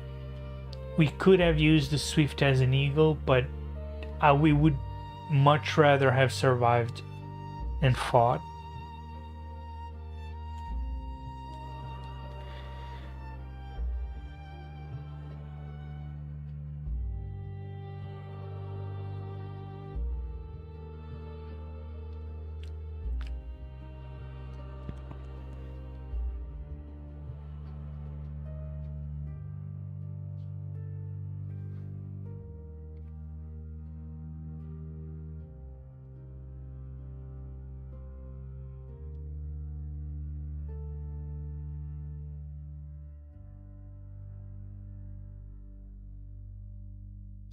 we could have used the Swift as an eagle, but we would much rather have survived and fought.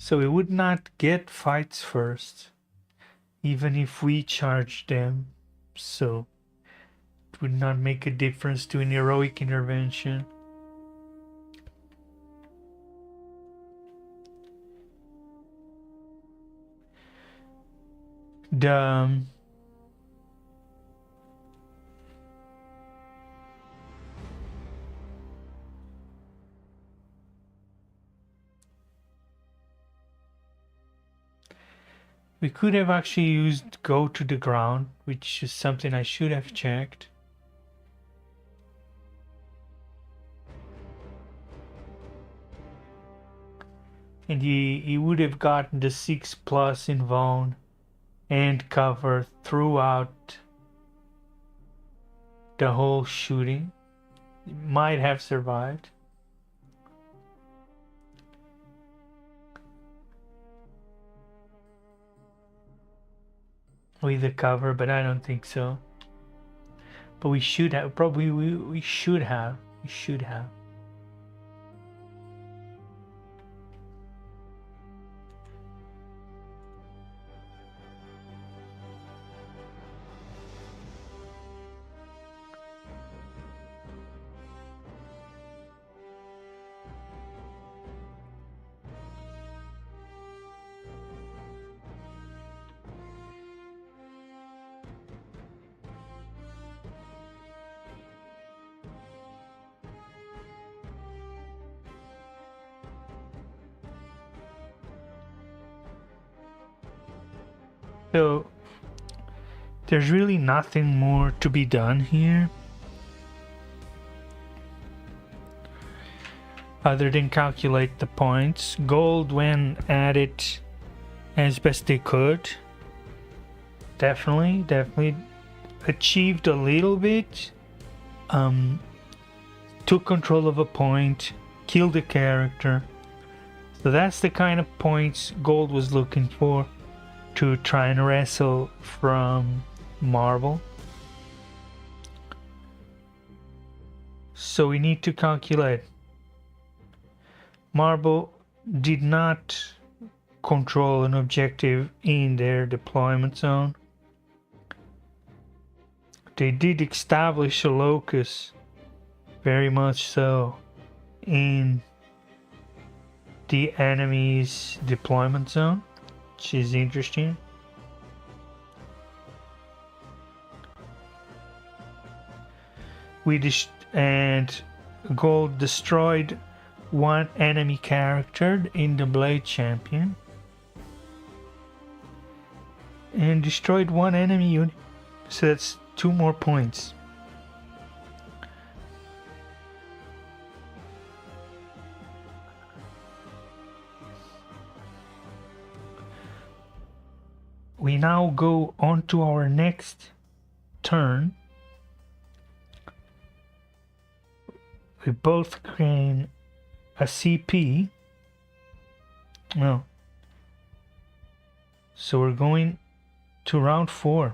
So we would not get fights first, even if we charged them. So it would not make a difference to an heroic intervention. We could have actually used go to the ground, which is something I should have checked. And he would have gotten the 6+ in Vaughn and cover throughout the whole shooting. He might have survived. With the cover, but I don't think so. But we should have, probably we should have. We should have. So there's really nothing more to be done here other than calculate the points. Gold went at it as best they could. Definitely achieved a little bit. Took control of a point, killed a character. So that's the kind of points Gold was looking for to try and wrestle from Marble. So we need to calculate. Marble did not control an objective in their deployment zone. They did establish a locus, very much so, in the enemy's deployment zone, which is interesting. And Gold destroyed one enemy character in the Blade Champion, and destroyed one enemy unit, so that's 2 more points. We now go on to our next turn. We both gain a CP. No. So we're going to round 4.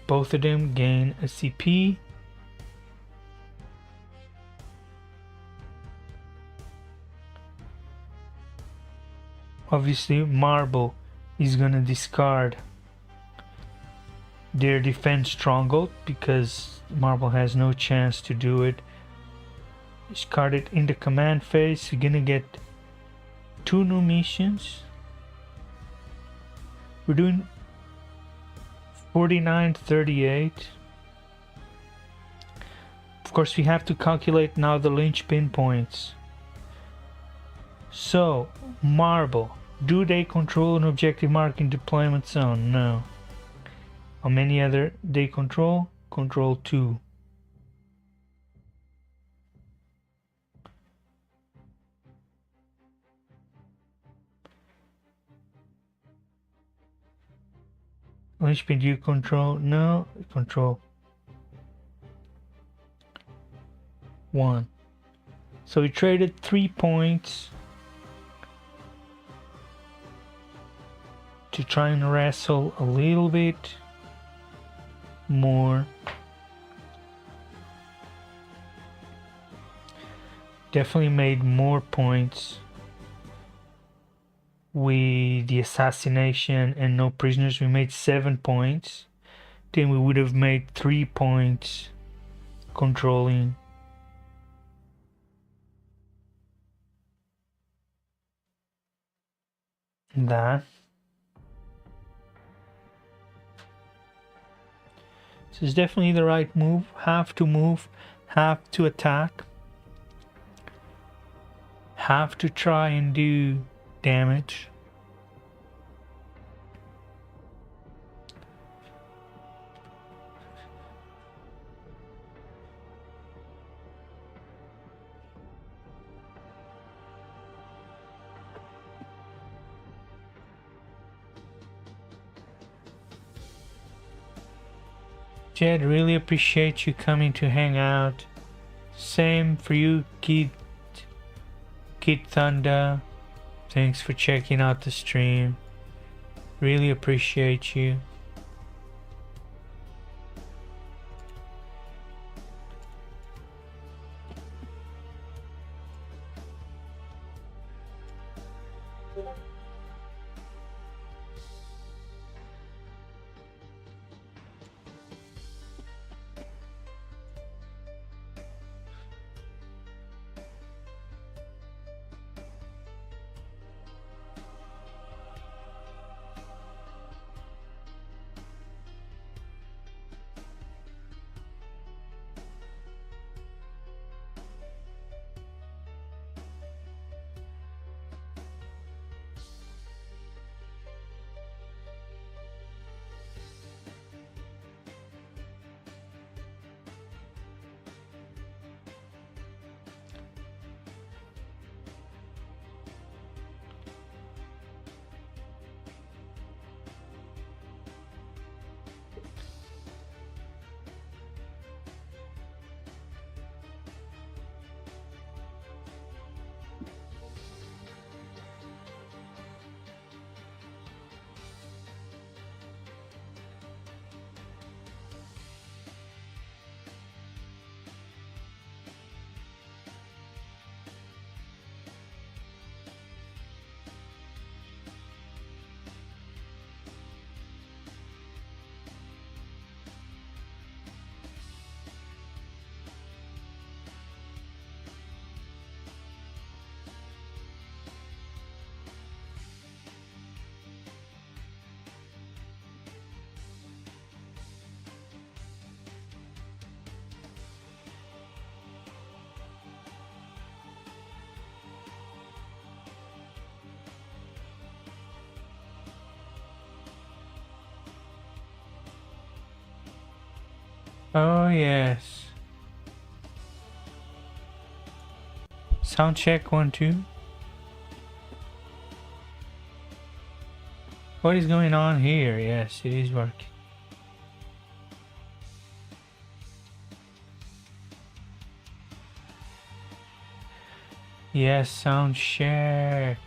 Both of them gain a CP. Obviously, Marble is gonna discard their defense stronghold because Marble has no chance to do it. Discard it in the command phase. You're gonna get 2 new missions. We're doing 49-38. Of course, we have to calculate now the linchpin points. So, Marble, do they control an objective mark in deployment zone? No. How many other they control? Control 2. Linchpin, do you control? No. Control 1. So we traded 3 points to try and wrestle a little bit more. Definitely made more points with the assassination and no prisoners. We made 7 points. Then we would have made 3 points controlling that. So it's definitely the right move. Have to attack. Have to try and do damage. Jed, really appreciate you coming to hang out. Same for you, Kid Thunder. Thanks for checking out the stream. Really appreciate you. Oh yes. Sound check 1 2. What is going on here? Yes, it is working. Yes, sound check.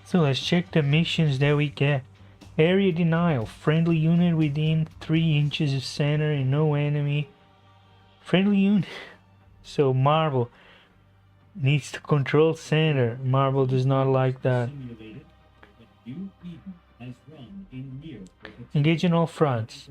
So let's check the missions that we get. Area denial. Friendly unit within 3 inches of center and no enemy. Friendly unit. So Marvel needs to control center. Marvel does not like that. Engage on all fronts.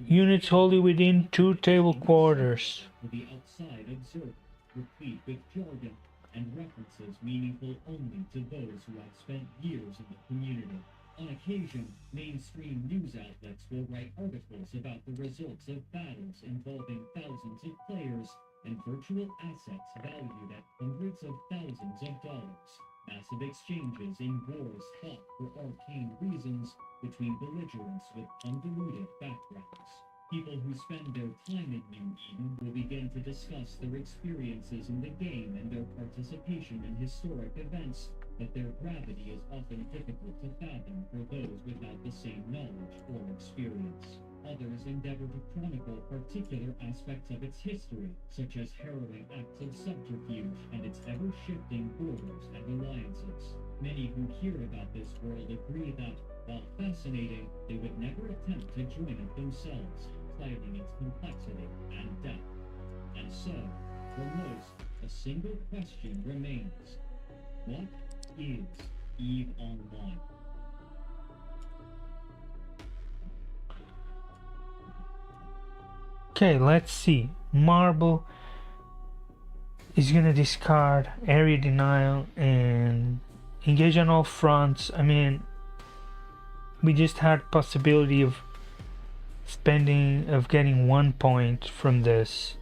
Units wholly within 2 table quarters. The outside observed, replete with jargon and references meaningful only to those who have spent years in the community. On occasion, mainstream news outlets will write articles about the results of battles involving thousands of players and virtual assets valued at hundreds of thousands of dollars. Massive exchanges in wars fought for arcane reasons between belligerents with undiluted backgrounds. People who spend their time in New Eden will begin to discuss their experiences in the game and their participation in historic events, but their gravity is often difficult to fathom for those without the same knowledge or experience. Others endeavor to chronicle particular aspects of its history, such as harrowing acts of subterfuge and its ever-shifting borders and alliances. Many who hear about this world agree that, while fascinating, they would never attempt to join it themselves, citing its complexity and depth. And so, for most, a single question remains. What is EVE Online? Okay, let's see. Marble is gonna discard area denial and engage on all fronts. I mean, we just had possibility of getting 1 point from this.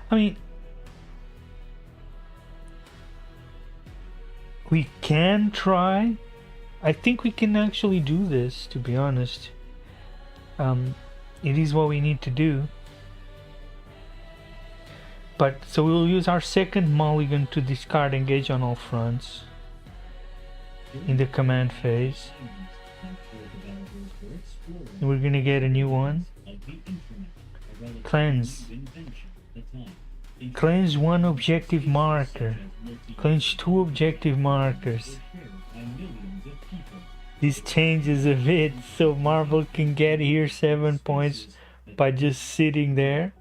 I mean, we can try. I think we can actually do this, to be honest. It is what we need to do. But so we'll use our second mulligan to discard engage on all fronts in the command phase. And we're gonna get a new one. Cleanse. Cleanse 1 objective marker. Cleanse 2 objective markers. This changes a bit, so Marvel can get here 7 points by just sitting there.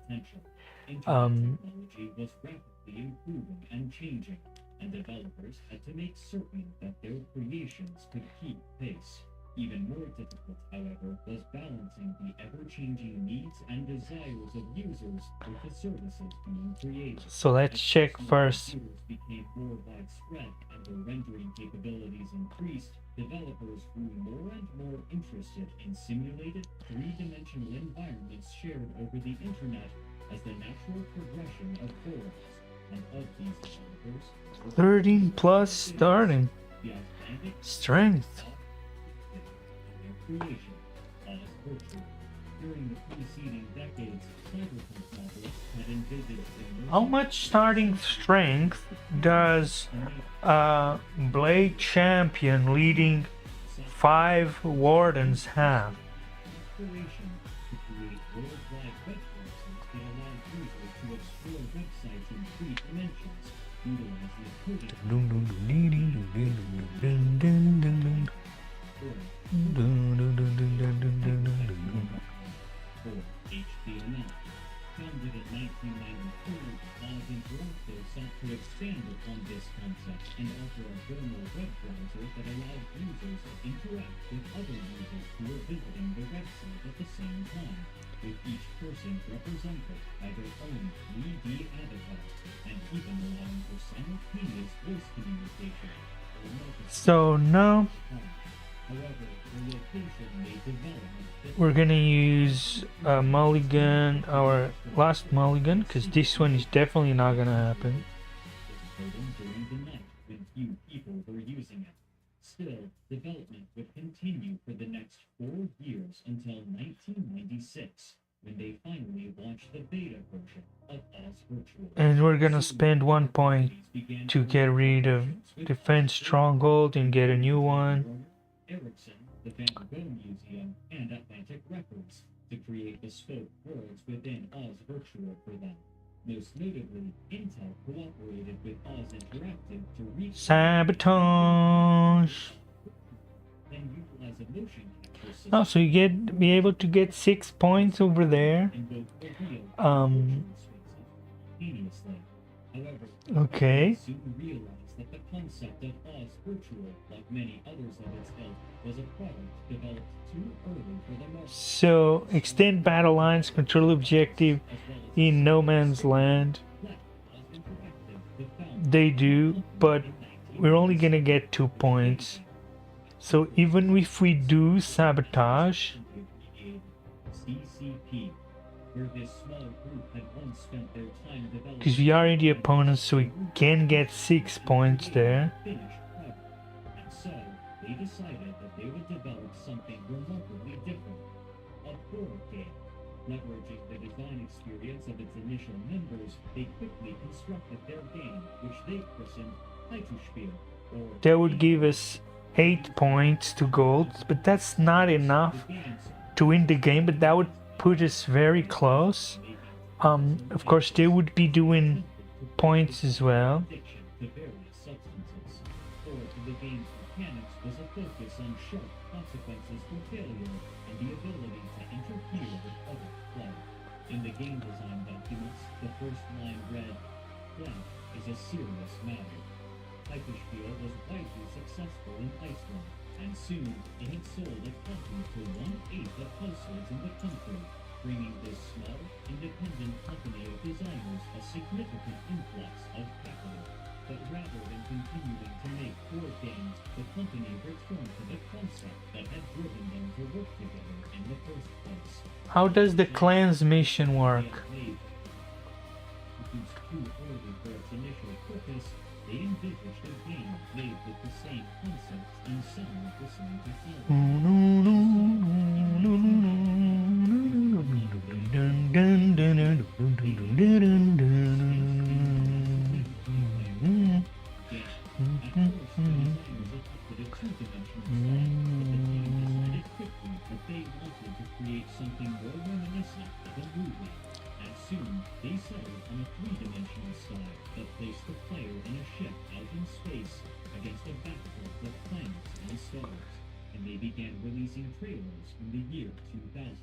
Technology was rapidly improving and changing, and developers had to make certain that their creations could keep pace. Even more difficult, however, was balancing the ever-changing needs and desires of users with the services being created. So let's check first. Computers became more widespread and their rendering capabilities increased. Developers grew more and more interested in simulated, three-dimensional environments shared over the internet as the natural progression of worlds. And of these developers, 13 plus starting. the Icelandic Strength. creation as virtual. During the preceding decades, cyberpunk novelists had envisaged How much starting strength does Blade Champion leading 5 wardens have? inspiration to create worldwide web browsers that allow users to explore websites in 3 dimensions, utilize the coding or HTML. Founded in 1994, Oz Interactive sought to expand upon this concept and offer a formal web browser that allowed users to interact with other users who were visiting the website at the same time, with each person represented by their own 3D avatar, and even allowing for simultaneous voice communication. So now However, the location made development we're gonna use mulligan, our last mulligan, because this one is definitely not gonna happen. during the night when few people were using it. Still, development would continue for the next 4 years until 1996, when they finally launched the beta version of Oz Virtual. And we're gonna spend 1 point to get rid of Defense Stronghold and get a new one. Erickson the Van Gogh Museum, and Atlantic Records to create bespoke worlds within Oz Virtual for them. Most notably, Intel cooperated with Oz Interactive to reach Sabotage. then utilize a motion capture system Oh, so you be able to get 6 points over there. in both the real and Um, virtual spaces simultaneously. However, Okay. they soon realized that the concept of Oz Virtual, like many others of its ilk, was a product developed too early for the market. So extend battle lines, control objective As well as in no man's land. left Oz Interactive to found They do, but we're only gonna get 2 points. So even if we do sabotage, CCP, where this small group had once spent their time developing because we are in the opponent, so we can get 6 points there. finished product. And so they decided that they would develop something remarkably different, a board game. Leveraging the design experience of its initial members, they quickly constructed their game, which they christened Titusspiel, or That would give us 8 points to gold, but that's not enough the game's to win the game, but that would put us very close. Of course, they would be doing points as well. addiction to various substances. Core to the game's mechanics was a focus on sharp consequences for failure and the ability to interfere with other play. In the game design documents, the first line read, "Death is a serious matter." Hyperspiel was widely successful in Iceland, and soon it had sold a copy to 1/8 of households in the country, bringing this small, independent company of designers a significant influx of capital. But rather than continuing to make board games, the company returned to the concept that had driven them to work together in the first place. How does the clan's mission work? It was too early for its initial purpose. They envisaged a game made with the same concepts and some of the same technology. Something more reminiscent of a movie, and soon they settled on a three-dimensional style that placed the player in a ship out in space against a backdrop of planets and stars, and they began releasing trailers in the year 2000.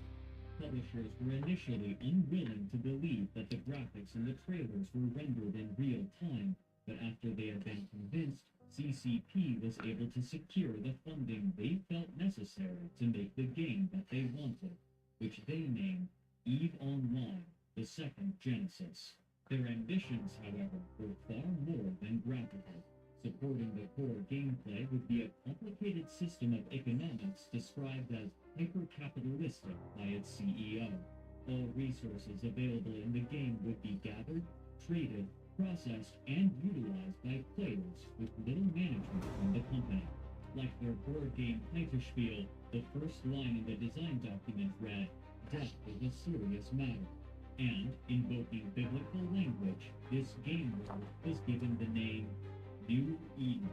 Publishers were initially unwilling to believe that the graphics in the trailers were rendered in real time, but after they had been convinced, CCP was able to secure the funding they felt necessary to make the game that they wanted, which they named EVE Online, the second Genesis. Their ambitions, however, were far more than graphical. Supporting the core gameplay would be a complicated system of economics described as hyper-capitalistic by its CEO. All resources available in the game would be gathered, traded, processed, and utilized by players with little management from the company. Like their board game Titusspiel, the first line in the design document read, "Death is a serious matter." And, invoking biblical language, this game world was given the name New Eden.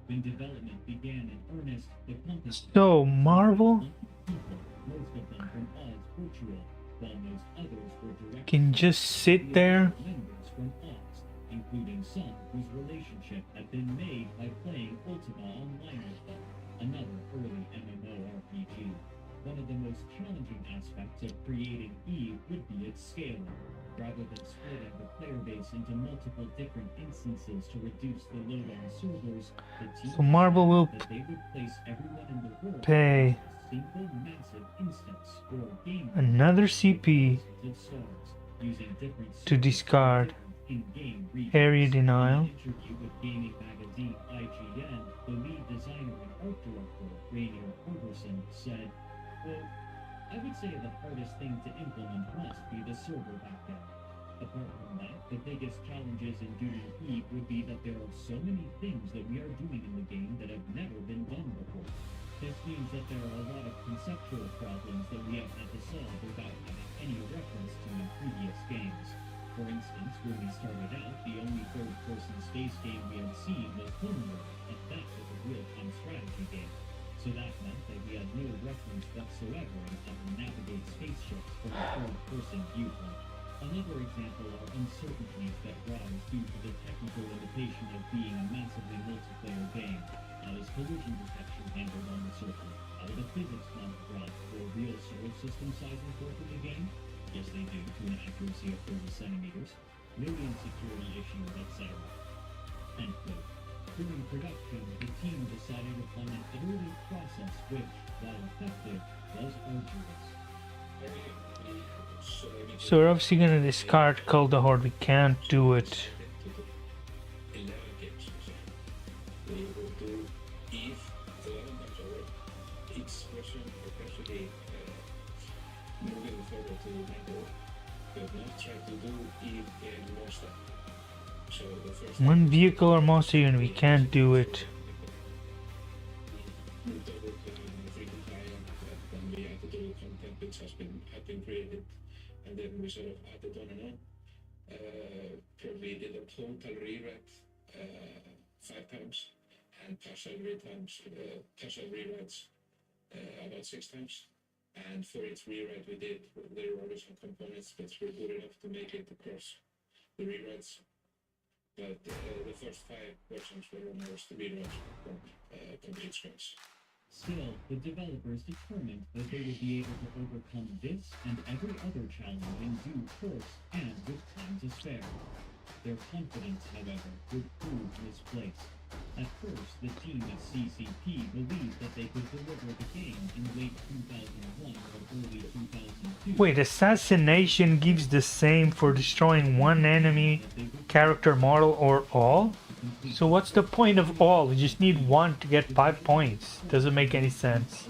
When development began in earnest, the company So Marvel people, most of them from Oz Virtual, while most others were directly can just sit there. members from Oz, including some whose relationship had been made by playing Ultima Online with them, another early MMORPG. One of the most challenging aspects of creating EVE would be its scaling. Rather than splitting the player base into multiple different instances to reduce the load on servers, the team So Marvel will decided that they would place everyone in the world pay as a single massive instance or game another CP of stars, using different to discard. in-game regions. Area denial. In an interview with gaming magazine IGN, the lead designer and art director, Rainier Ferguson, said, quote, "I would say the hardest thing to implement must be the server backend. Apart from that, the biggest challenges in doing EVE would be that there are so many things that we are doing in the game that have never been done before. This means that there are a lot of conceptual problems that we have had to solve without having any reference to in previous games. For instance, when we started out, the only third-person space game we had seen was Homeworld, and that was a real-time strategy game. So that meant that he had no reference whatsoever on how to navigate spaceships from a third-person viewpoint. Another example are uncertainties that rise due to the technical limitation of being a massively multiplayer game. How is collision detection handled on the surface? How are the physics model brought for real solar system sizes work in the game? Yes, they do, to an accuracy of 30 centimeters. Million security issues, etc. End quote. During production, the team decided upon an iterative process which, while effective, was arduous. So we're obviously gonna discard Cold the Horde. We can't do it. Moving forward to Mango, but not try to do it in more stuff. So the first One vehicle or monster unit. We can't do it. we moved over to free to play, and we added all the content which had been created, and then we sort of added on and on. Probably did a total rewrite 5 times, and partial rewrites about 6 times. And for each rewrite we did, there were some components that were good enough to make it across the rewrites. But the first 5 versions were almost rewrites from complete scratch. Still, the developers determined that they would be able to overcome this and every other challenge in due course and with time to spare. Their confidence, however, would prove misplaced. At first, the team at CCP believed that they could deliver the game in late 2001 or early 2002. Wait, assassination gives the same for destroying one enemy character model or all? So what's the point of all? You just need one to get 5 points. Doesn't make any sense.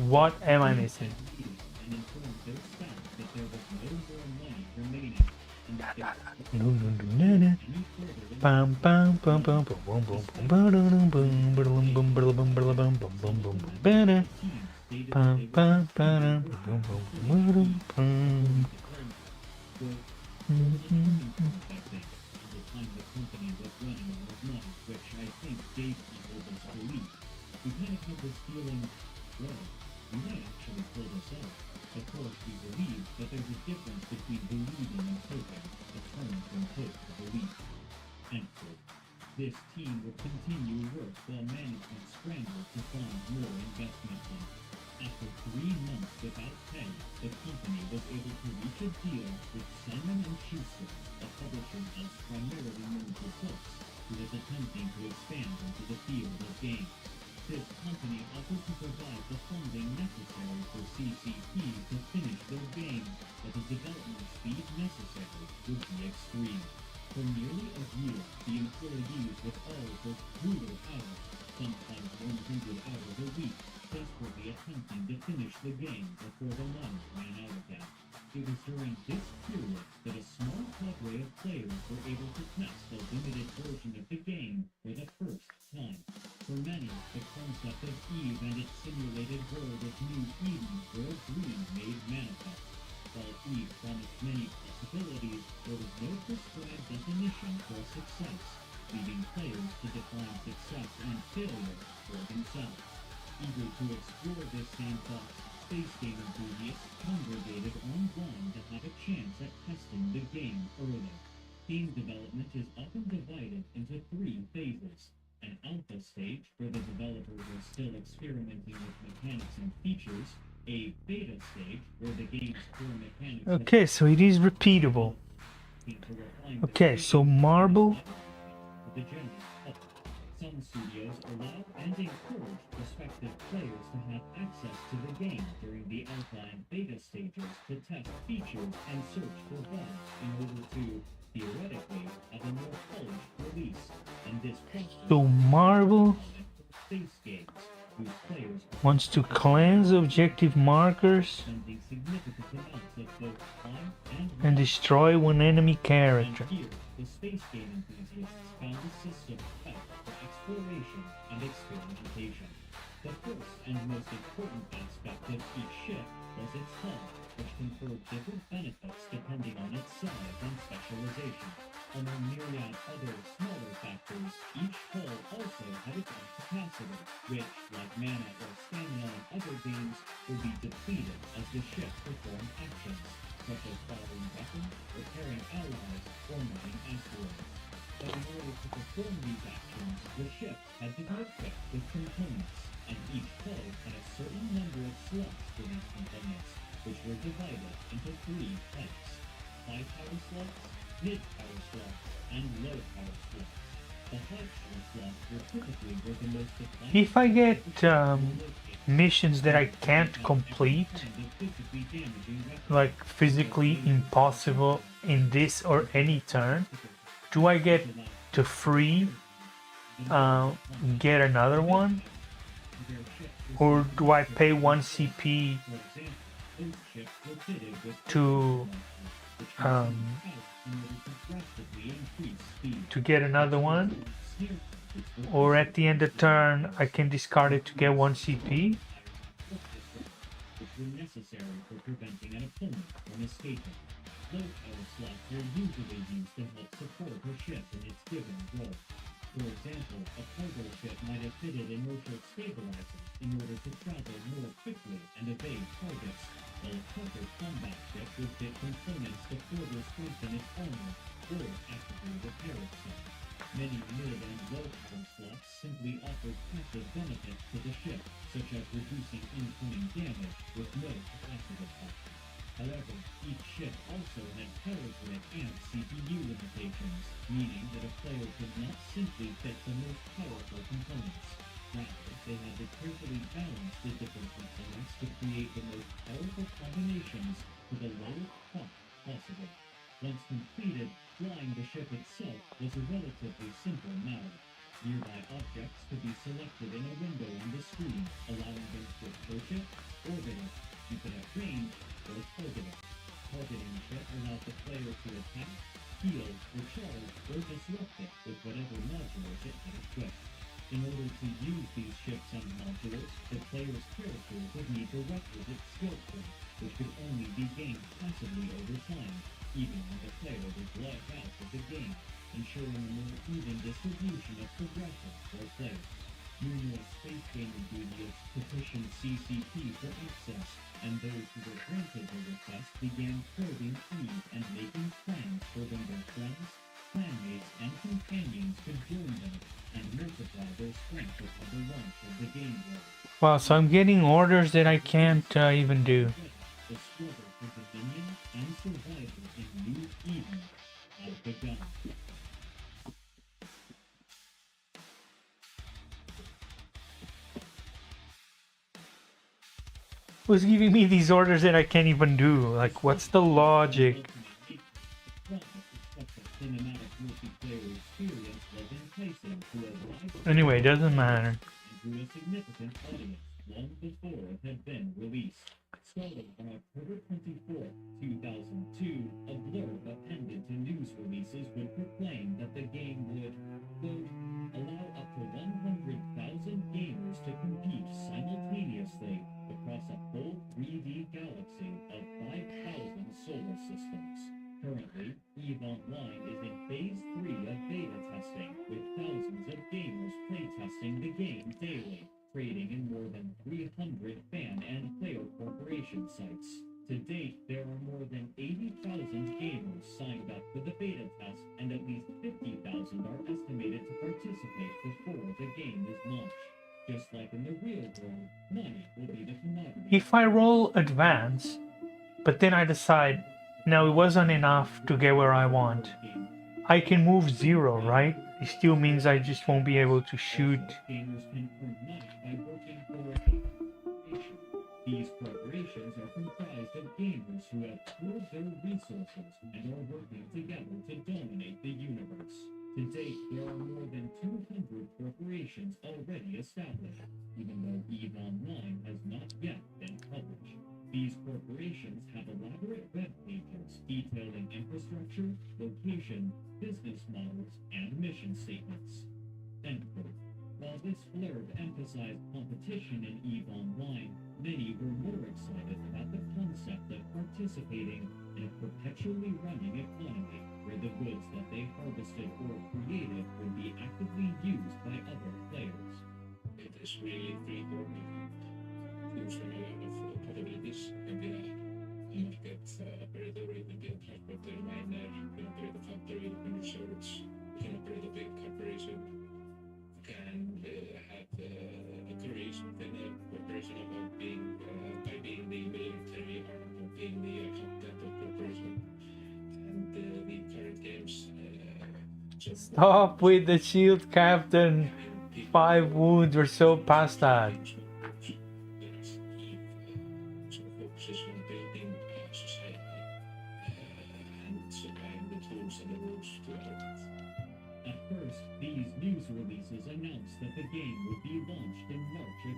What am I missing? And informed their staff that there was no more money remaining and that they Bam bam bam bam bam bam bam bam bam bam bam bam bam bam. the time the company was running out of money, which I think gave people this belief. We kind of had this feeling, well, we might actually pull this off. Of course, we believe that there's a difference between believing and hoping, a term from hope to belief. End quote. This team would continue work while management scrambled to find more investment funds. After 3 months without pay, the company was able to reach a deal with Simon & Schuster, a publishing house primarily known for books, who was attempting to expand into the field of games. This company offered to provide the funding necessary for CCP to finish their game, but the development speed necessary would be extreme. For nearly a year, the employees would all work brutal hours, sometimes 100 hours a week, desperately attempting to finish the game before the money ran out again. It was during this period that a small cadre of players were able to test the limited version of the game for the first time. For many, the concept of Eve and its simulated world of New Eden were a dream made manifest. While Eve promised many possibilities, there was no prescribed definition for success, leaving players to define success and failure for themselves. Eager to explore this sandbox, space game enthusiasts congregated online to have a chance at testing the game early. Game development is often divided into 3 phases. An alpha stage, where the developers are still experimenting with mechanics and features. A beta stage, where the game's core mechanics... Okay, so it is repeatable. Okay, so marble. Some studios allow and encourage prospective players to have access to the game during the alpha and beta stages to test features and search for bugs in order to, theoretically, have a more polished release. And this So marble space games, whose players wants to cleanse objective markers spending significant amounts of both time and destroy one enemy character. And here, the space game enthusiasts found a system effective for exploration and experimentation. The first and most important aspect of each ship was its hull, which conferred different benefits depending on its size and specialization. Among myriad other smaller factors, each hull also had its own capacity, which, like mana or stamina in other games, will be depleted as the ship performed actions, such as firing weapons, repairing allies, or mining asteroids. But in order to perform these actions, the ship had to be equipped with components, and each hull had a certain number of slots for these components, which were divided into 3 types: high power slots, mid power slots, and low power slots. The high power slots were typically where the most defined If I get located, missions that I can't complete, kind of physically damaging weapons. like physically impossible in this or any turn, do I get to free get another one? Or do I pay 1 CP to get another one? Or at the end of turn I can discard it to get 1 CP? Which were necessary for preventing an opponent from escaping. Low power slots are usually used to help support a ship in its given role. For example, a cargo ship might have fitted inertial stabilizers in order to travel more quickly and evade targets, while a tougher combat ship would fit components to further strengthen its armor or actively repair itself. Many mid and low power slots simply offer passive benefits to the ship, such as reducing incoming damage with no capacity cost. However, each ship also had power grid and CPU limitations, meaning that a player could not simply fit the most powerful components. Rather, they had to carefully balance the different components to create the most powerful combinations to the lowest cost possible. Once completed, flying the ship itself was a relatively simple matter. Nearby objects could be selected in a window on the screen, allowing them to approach it, orbit it, keep it at range, or target it. Targeting the ship allows the player to attack, heal, or charge, or disrupt it with whatever modules it had equipped. In order to use these ships and modules, the player's character would need the requisite skill point, which could only be gained passively over time, even when the player was logged out of the game, ensuring a more even distribution of progression for players. Numerous space game enthusiasts petitioned CCP for access, and those who were granted the request began probing Eve and making plans for when their friends, clanmates, and companions could join them and multiply their strength upon the launch of the game world. Wow, so I'm getting orders that I can't even do. The struggle for dominion and survival in New Eden had begun. Who's giving me these orders that I can't even do? Like, what's the logic? Anyway, doesn't matter. Drew a significant audience long before it had been released. Starting on October 24, 2002, a blurb appended to news releases would proclaim that the game would, quote, allow up to 100,000 gamers to compete simultaneously across a full 3D galaxy of 5,000 solar systems. Currently, EVE Online is in Phase 3 of beta testing, with thousands of gamers playtesting the game daily, trading in more than 300 fan and player corporation sites. To date, there are more than 80,000 gamers signed up for the beta test, and at least 50,000 are estimated to participate before the game is launched. Just like in the real world, money will be the commodity. If I roll advance, but then I decide, no, it wasn't enough to get where I want, I can move 0, right? It still means I just won't be able to shoot. Gamers can earn money by working for a corporation. These corporations are comprised of gamers who have pooled their resources and are working together to dominate the universe. To date, there are more than 200 corporations already established, even though EVE Online has not yet been published. These corporations have elaborate web pages detailing infrastructure, location, business models, and mission statements. End quote. While this blurb emphasized competition in EVE Online, many were more excited about the concept of participating in a perpetually running economy where the goods that they harvested or created would be actively used by other players. It is really free for me. Gives them a lot of possibilities. Maybe a market operator, maybe a transporter, miner, you can operate a factory, you can research, you can operate a big corporation, you can have a career within a corporation about being by being the military arm or being the accountant of corporation. And the current games just Stop with the shield, Captain. 5 wounds, we're so past that. Focuses on building society and supplying the tools and the rules to it. At first, these news releases announced that the game would be launched in March of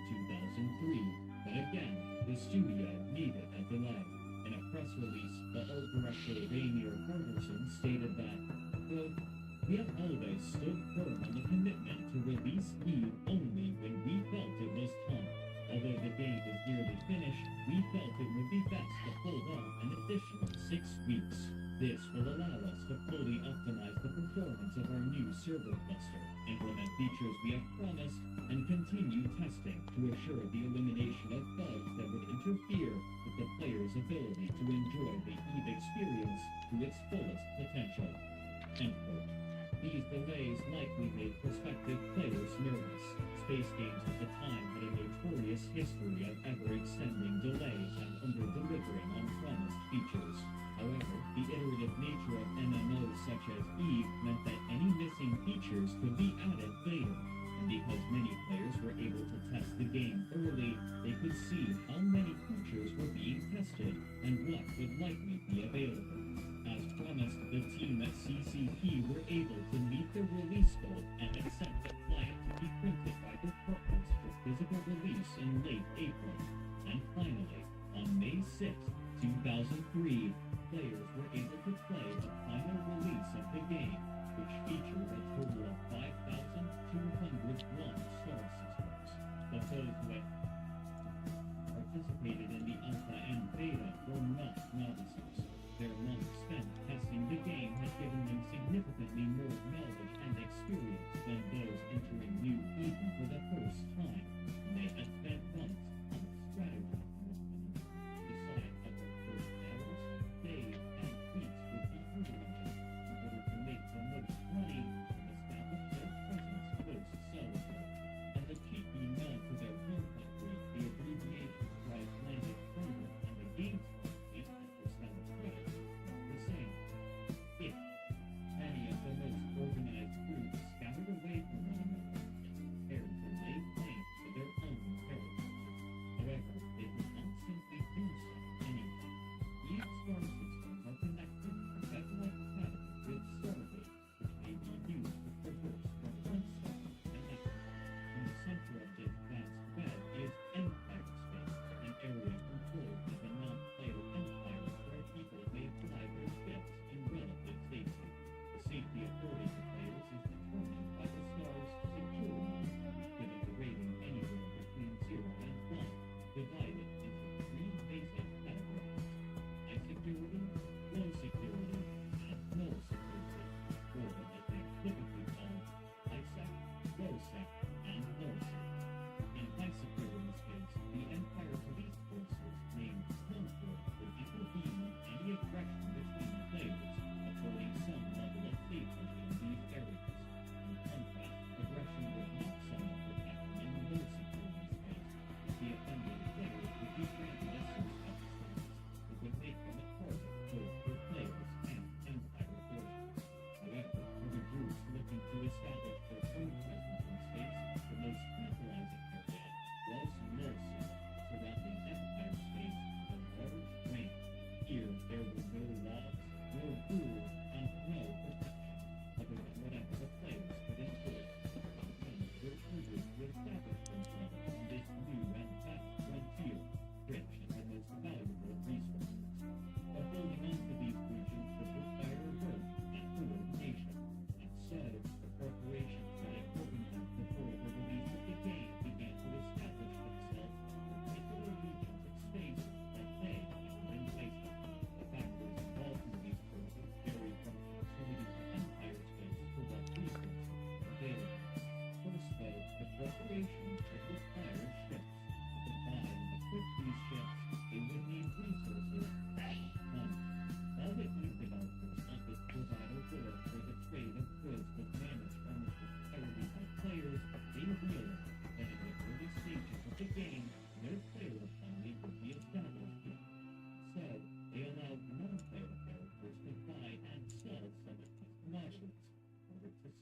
2003, but again, the studio needed a delay. In a press release, the art director Rainier Henderson stated that, quote, "We have always stood firm on the commitment to release Eve only when we felt it was time. Although the game is nearly finished, we felt it would be best to hold on an additional 6 weeks. This will allow us to fully optimize the performance of our new server cluster, implement features we have promised, and continue testing to assure the elimination of bugs that would interfere with the player's ability to enjoy the Eve experience to its fullest potential." End quote. These delays likely made prospective players nervous. Space games at the time had a notorious history of ever-extending delays and under-delivering on promised features. However, the iterative nature of MMOs such as Eve meant that any missing features could be added later. And because many players were able to test the game early, they could see how many features were being tested and what would likely be available. As promised, the team at CCP were able to meet their release goal and had sent the client to be printed by their partners for physical release in late April. And finally, on May 6, 2003, players were able to play the final release of the game, which featured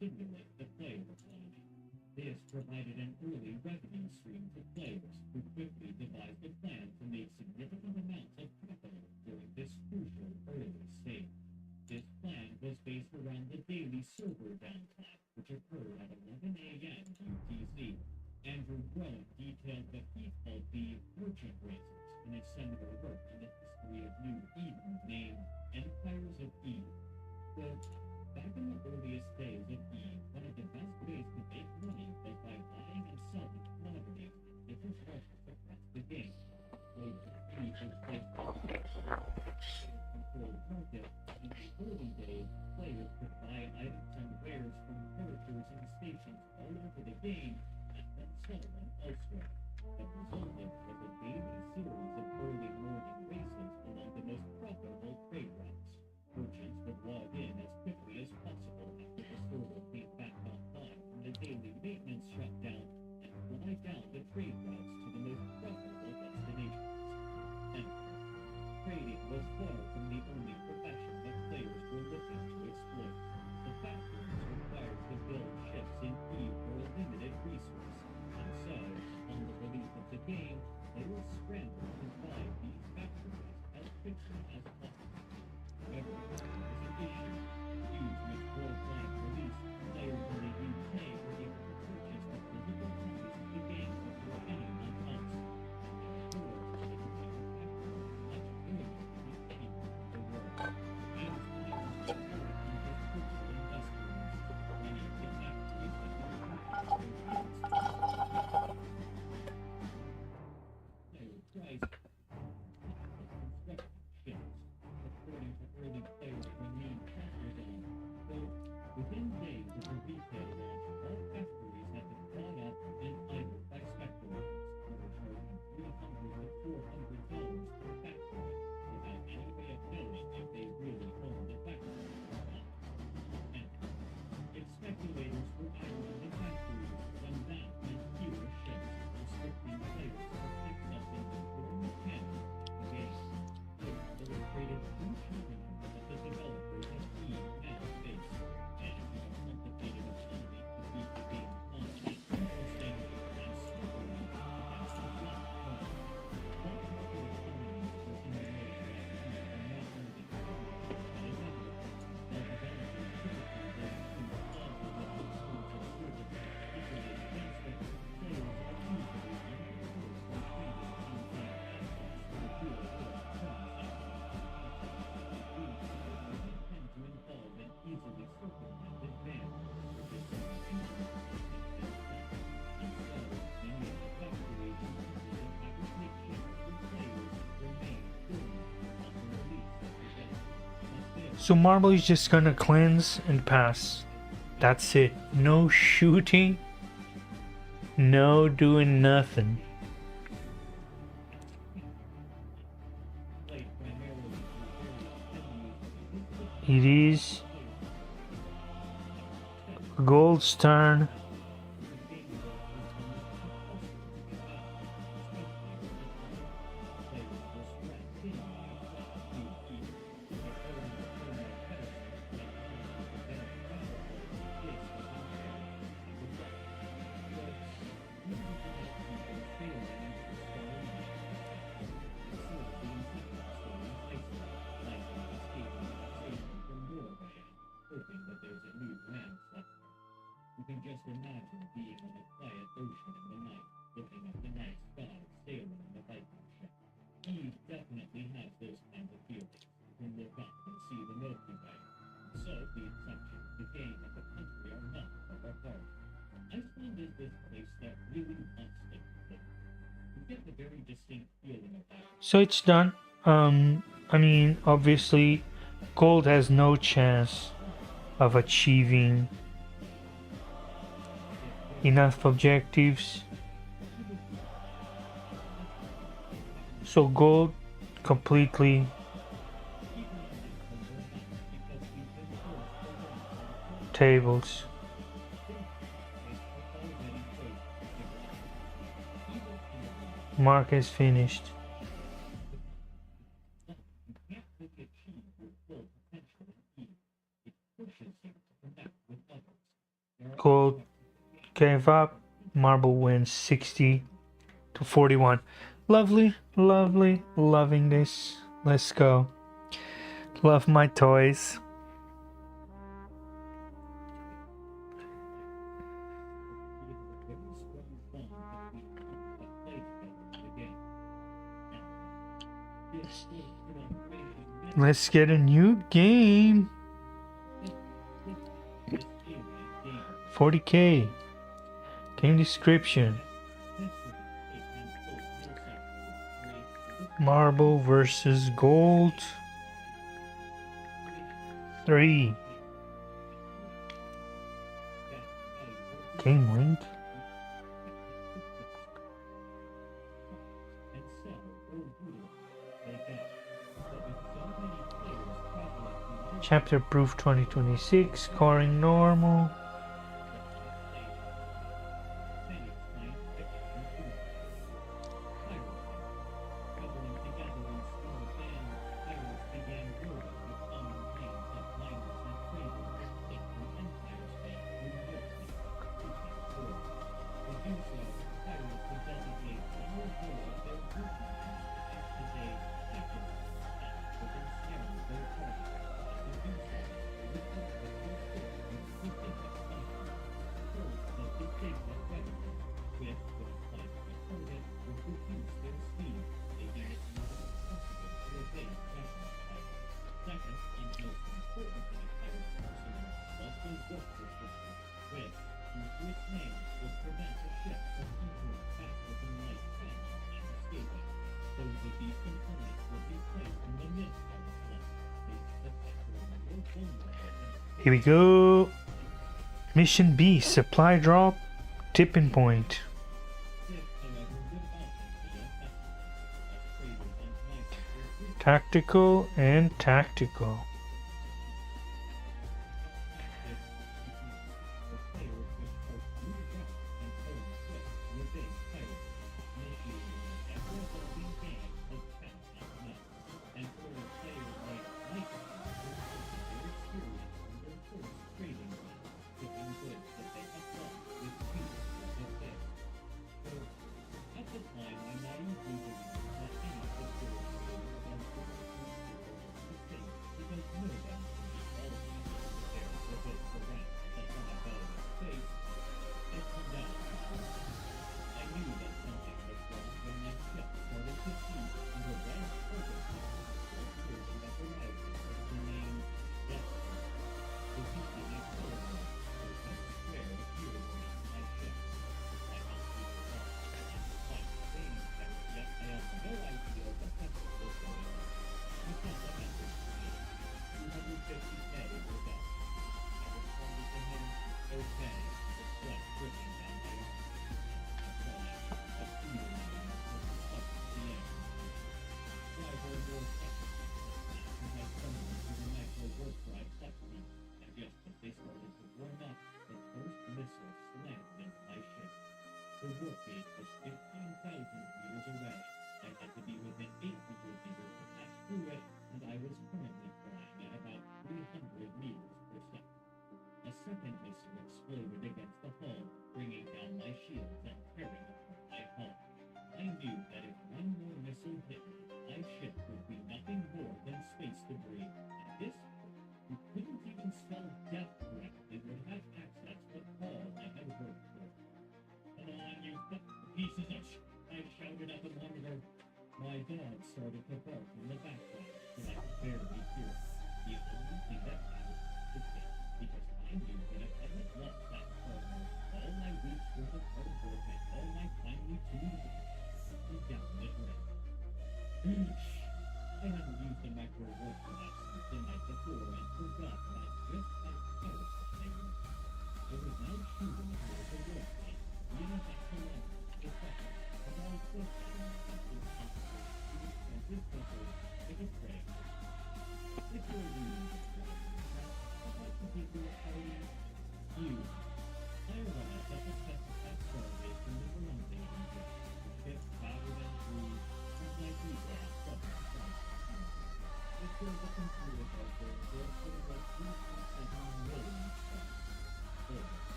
stimulate the player economy. This provided an early revenue stream to players who quickly devised a plan to make significant amounts of capital during this crucial early stage. This plan was based around the daily server downtime, which occurred at 11 a.m. UTC. Andrew Groen detailed what he called the merchant races in his seminal work on the history of New Eden named Empires of Eve. Quote, back in the earliest days of Eve, one of the best ways to make money was by buying and selling commodities at different prices across the game. Later, Eve was placed controlled market. In the early days, players could buy items and wares from characters and stations all over the game and then sell them elsewhere. The resultant was a daily series of early morning races along the most profitable trade routes. Merchants would log in as quickly as possible after the server came back online from the daily maintenance shutdown and fly down the trade routes to the most profitable destinations. And trading was far from the only profession that players were looking to exploit. The factories required to build ships in Eve were a limited resource, and so, on the release of the game, players scrambled to buy these factories as quickly as possible. However, there was an issue. Due to its worldwide release, players in the UK were able to purchase the physical copies of the game before anyone else, and therefore they became effective much earlier than anyone in the world. As players prepared for this crucial investment, many of the factories that were purchased were installed. Player price construction ships. According to early players Ramin Kasradon, quote, within days of the retail launch, all factories had been bought up and idled by speculators who were charging $300 to $400 per factory without any way of knowing if they really owned the factory or not. And if speculators were idling the factories, then that meant fewer ships, restricting players from picking up inventory mechanics of the game. This illustrated two challenges that the developers of Eve now face: managing a complicated economy to keep the game fun and interesting, and struggling against the black market. While local economies for MMOs like Eve are not only common, but inevitable, while developers typically work through clauses of those sorts of services equally against it, players are usually undeterred from trading in-game assets for the real world currency. These services tend to involve an easily circumvented ban, which is something and so many of the factories intended to fabricate ships for players remain dormant on the release of the game. But this So Marble is just gonna cleanse and pass. That's it. No shooting. No doing nothing. played primarily through various venues, It is Gold's turn. hoping that there's a new land somewhere. You can just imagine being on a quiet ocean in the night, looking at the night sky, sailing on a Viking ship. Eve definitely has those kinds of feelings. You can look up and see the Milky Way. So the inception, the game, and the country are not far apart. Iceland is this place that really wants things to live. You get a very distinct feeling of that. So it's done. I mean, obviously, Gold has no chance of achieving enough objectives. So Gold completely tables. Mark is finished. You can't really achieve your full potential in Eve. It pushes you to connect with others. Gold gave up. Marble wins 60 to 41. Lovely, lovely, loving this. Let's go. Love my toys. Let's get a new game. 40K. Game description. Marble versus gold. 3. Game link. Chapter proof 2026. Scoring normal. Here we go. Mission B, supply drop, tipping point. Tactical and tactical.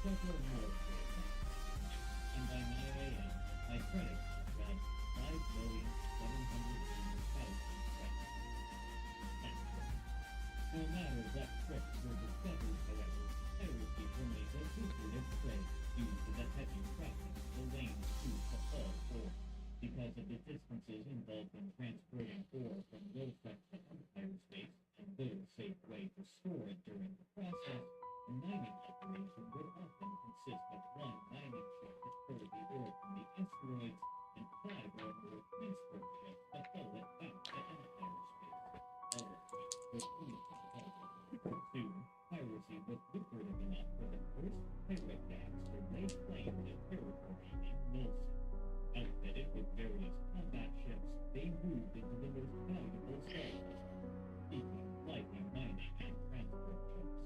several more trade and by 9 a.m., my credit read 5,700,000 No matter what tricks were discovered, however, piracy remains a lucrative trade due to the heavy traffic the lanes choose to haul ore. Because of the distances involved in transporting ore from low-tech to empire space and little safe way to store it during the process, a mining operation would often consist of one mining ship to pull the ore from the asteroids and 5 or more transport ships to haul it back to empire space. All of which were soon, piracy was lucrative enough for the first pirate gangs to lay claim to territory in Mills. Outfitted with various combat ships, they moved into the most valuable sources, seeking lightning mining and transport ships.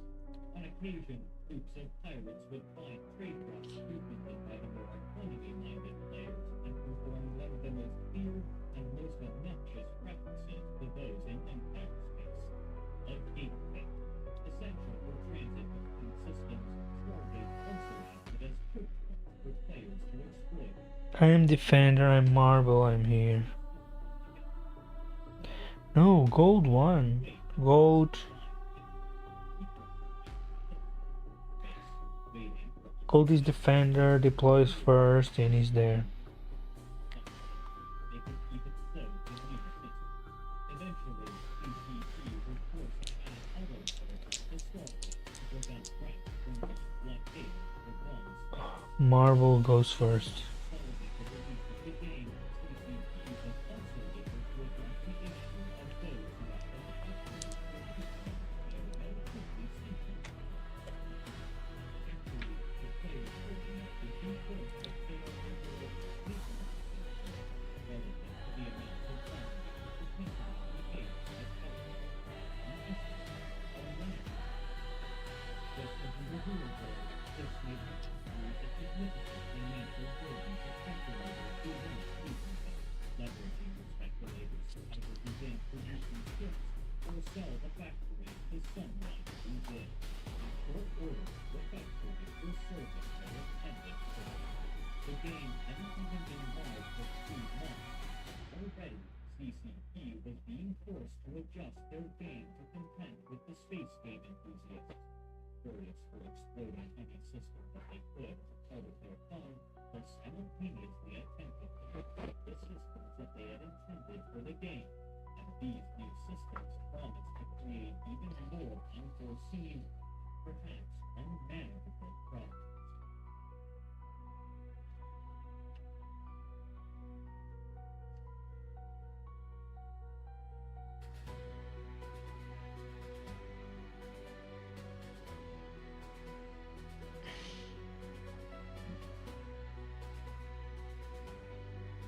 On occasion, groups of pirates would find trade routes frequented by the more economy-minded players and perform one of the most feared and most obnoxious practices to those in empire space. A gateway, essential for transit between systems, Stargate also acted as choke points for players to exploit. I am Defender, I'm Marvel, I'm here. No, Gold 1. Gold. Gold is Defender, deploys first, and he's there. Marvel goes first.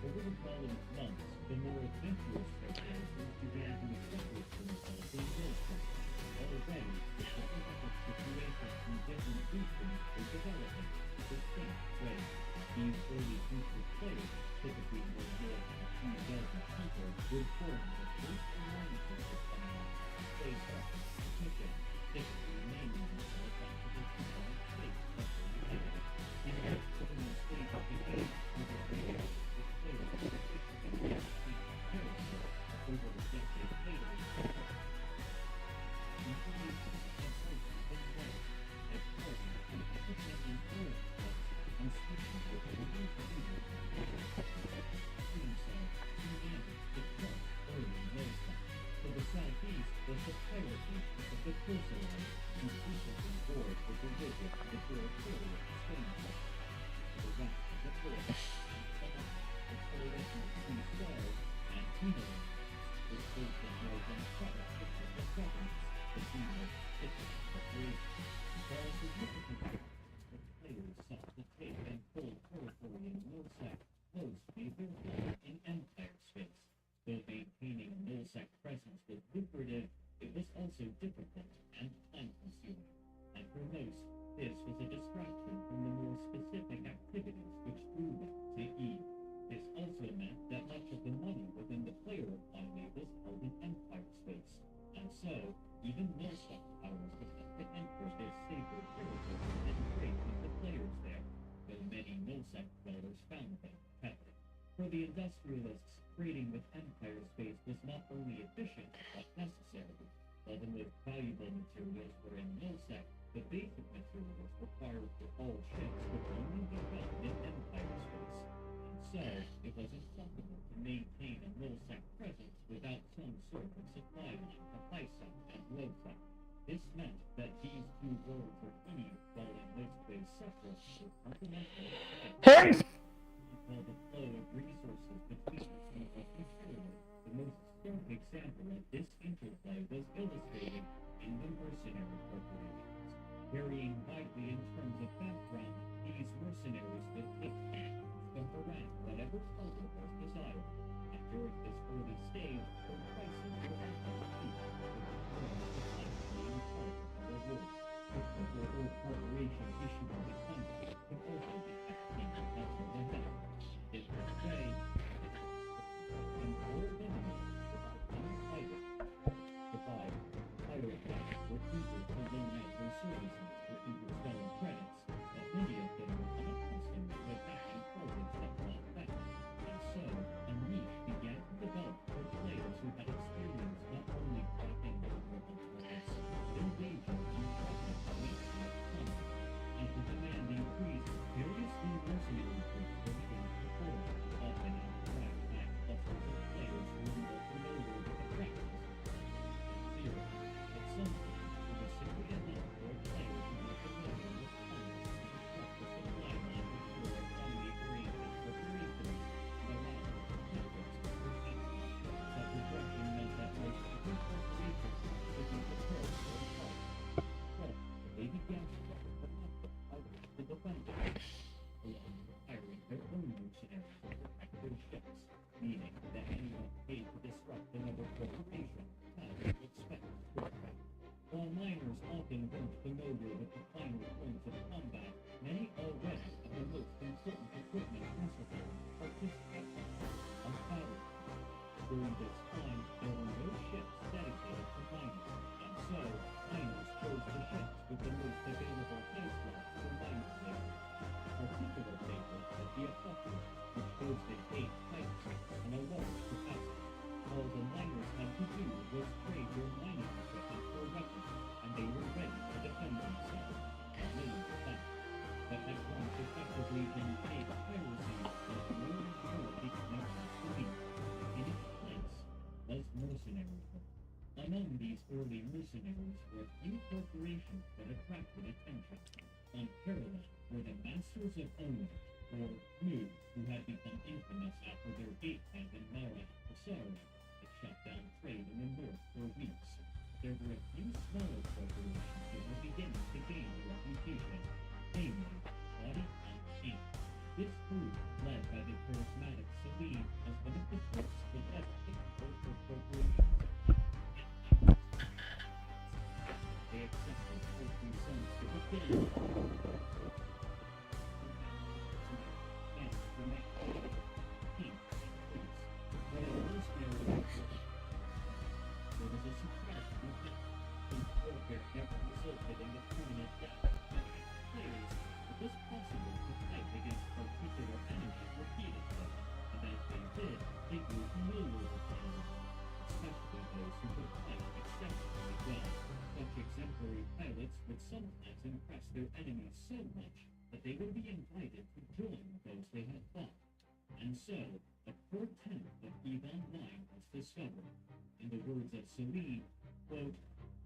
Over the following months, the more adventurous characters began to establish themselves in Wilson. Already, the diplomatic situation in different regions was developing in the same way. These early groups of players, typically no more than a few dozen people, would form the first alliances of combat. They fought, petition, typically naming themselves after the small states that they inhabited. In the southern state of the game, settlers found them peppered. For the industrialists, trading with Empire space was not only efficient, but necessary. While the most valuable materials were in Milsec, the basic materials required for all ships could only be found in Empire space. And so, it was impossible to maintain a Milsec presence without some sort of supply line to HiSec and LowSec. This meant that these two worlds of Eve, while in most ways separate, were fundamentally connected. While the flow of resources between the two was material, the most stark example of this interplay was illustrated in the mercenary corporations. Varying widely in terms of background, these mercenaries would lift to harass whatever cargo was desired. And during this early stage, their prices were often cheap, with the terms of life being part of their work. The corporate corporation issuing the contract could also be acting as the head. In this way, and all enemies without any fighting. Provide pirate gangs were eager to loan out their services for interstellar credits, but many of them were unaccustomed to attacking targets that fought back. And so, a niche began to develop for players who had experienced not only cracking vulnerable targets, but engaging in projects related to combat. As the demand increased, various new mercenary groups were beginning to form, often in ragtag clusters of players who were more familiar with the practices. Zero. At some point, it was simply enough for a player to be familiar with combat to construct a supply line before economy arrangements for resources and allow for competitors to proceed. Such aggression meant that most every corporation should be prepared for a fight. So, they began to look for methods by which to defend themselves, along with hiring their own mercenaries to protect their ships, meaning that anyone paid to disrupt another corporation had to expect pushback. While miners often weren't familiar with the finer points of combat, many already had the most important equipment necessary to participate in a battle. During this time, there were no ships dedicated to mining, and so miners chose the ships with the most available high slots for mining labor. A particular favorite was the Apocalypse, which boasted 8 pipes and a large capacity. All the miners had to do was trade their mining equipment for weapons, and they were ready to defend themselves. Many were back, but had once effectively been paid piracy was more and more becoming obsolete. In its place was mercenary work. Among these early mercenaries were few corporations that attracted attention. Unparalleled were the Masters of Omen, or Mu, who had become infamous after their gatehead in Mara Asari had shut down trade in the north for weeks. There were a few smaller corporations that were beginning to gain a reputation, namely Body and Ink. This group, led by the charismatic Celine, was one of the first to devastate local corporations. They accepted 14 sons to the king. Never resulted in the permanent death of players, it was possible to fight against particular enemies repeatedly, and as they did, they grew familiar with one another, especially those who could fight exceptionally well. Such exemplary pilots would sometimes impress their enemies so much that they would be invited to join those they had fought. And so, a portent of EVE Online was discovered. In the words of Celine, quote,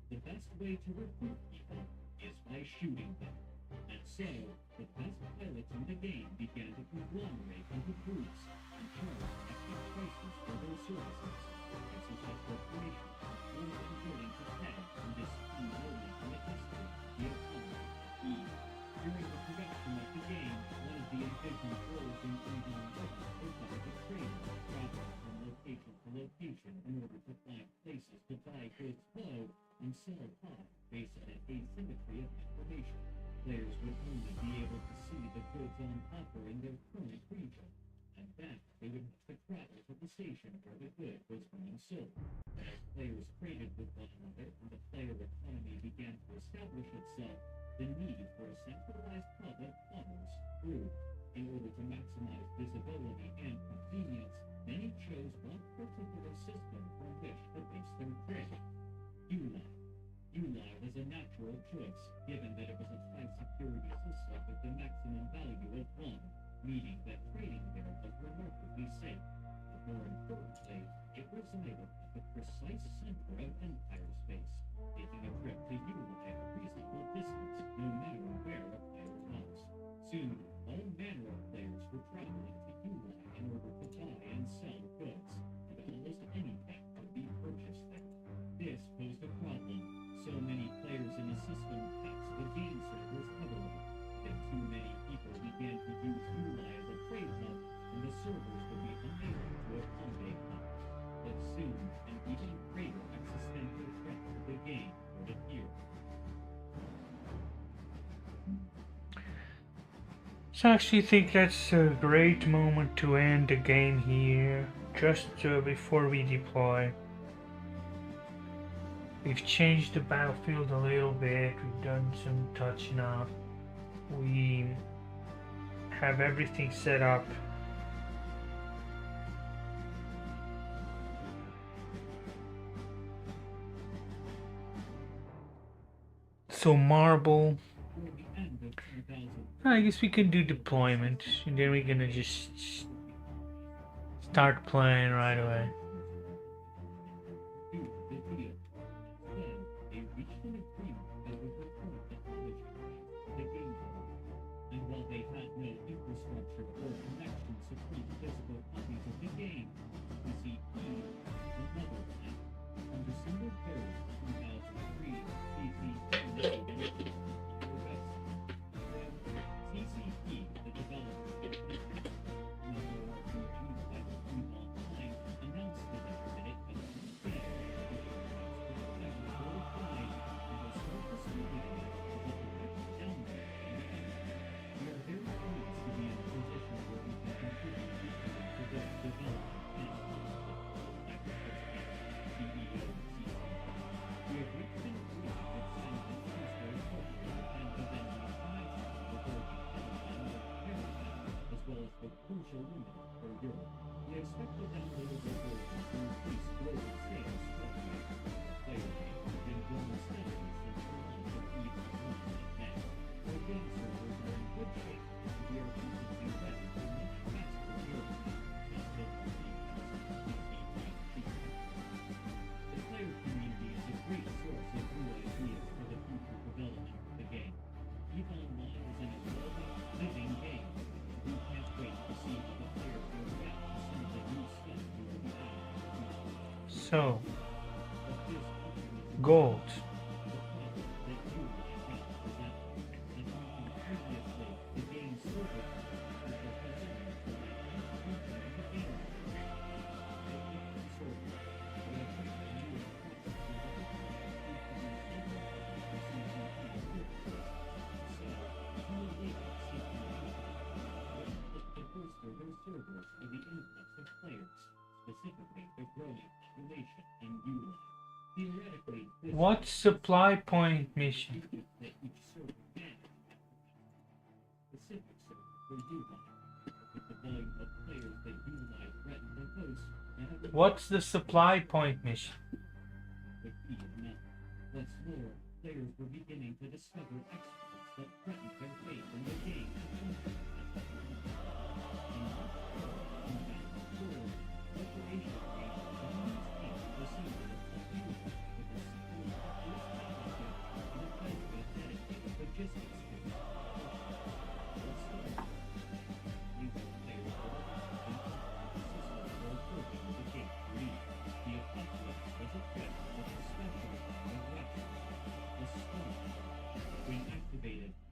"The best way to recruit people is by shooting them." And so, the best pilots in the game began to conglomerate into groups and charge hefty prices for their services. Prices that corporations were more than willing to pay in this key moment in the history of the economy of Eve. During the production of the game, one of the envisioned roles in EVE Online was that of a trader, traveling from location to location in order to find places to buy goods low and sell high based on an asymmetry of information. Players would only be able to see the goods on offer in their current region, and then they would have to travel to the station where the good was being sold. As players traded with one another and the player economy began to establish itself, the need for a centralized hub of commerce grew. In order to maximize visibility and convenience, many chose one particular system from which to base their trade. ULI was a natural choice, given that it was a high-security system with the maximum value of 1, meaning that trading there was remarkably safe. But more importantly, it resided at the precise center of Empire space, making a trip to ULI a reasonable distance, no matter where a player was. Soon, all manner of players were traveling to ULI in order to buy and sell goods, and almost anything could be purchased there. This posed a problem. So many players in the system taxed the game servers heavily that too many people began to use ULI as a trade hub, and the servers would be unable to accommodate them. But soon, an even greater existential threat to the game would appear. So I actually think that's a great moment to end the game here, just before we deploy. We've changed the battlefield a little bit, we've done some touching up, we have everything set up. So marble, I guess we can do deployment, and then we're gonna just start playing right away. So, gold. What supply point mission? What's the supply point mission? What's more, players were beginning to discover exploits that threatened their faith in the game.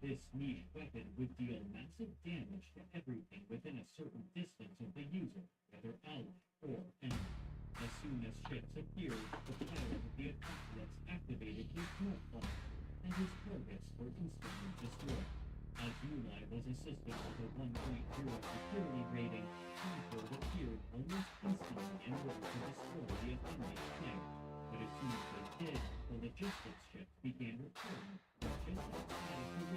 This niche weapon would deal massive damage to everything within a certain distance of the user, whether ally or enemy. As soon as ships appeared, the pilot of the Apocalypse activated his multiplier, and his targets were instantly destroyed. As ULI was a system with a 1.0 security rating, people appeared almost instantly in order to destroy the offending player. But as soon as they did, the logistics ships began returning just outside of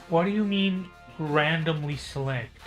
What do you mean randomly select?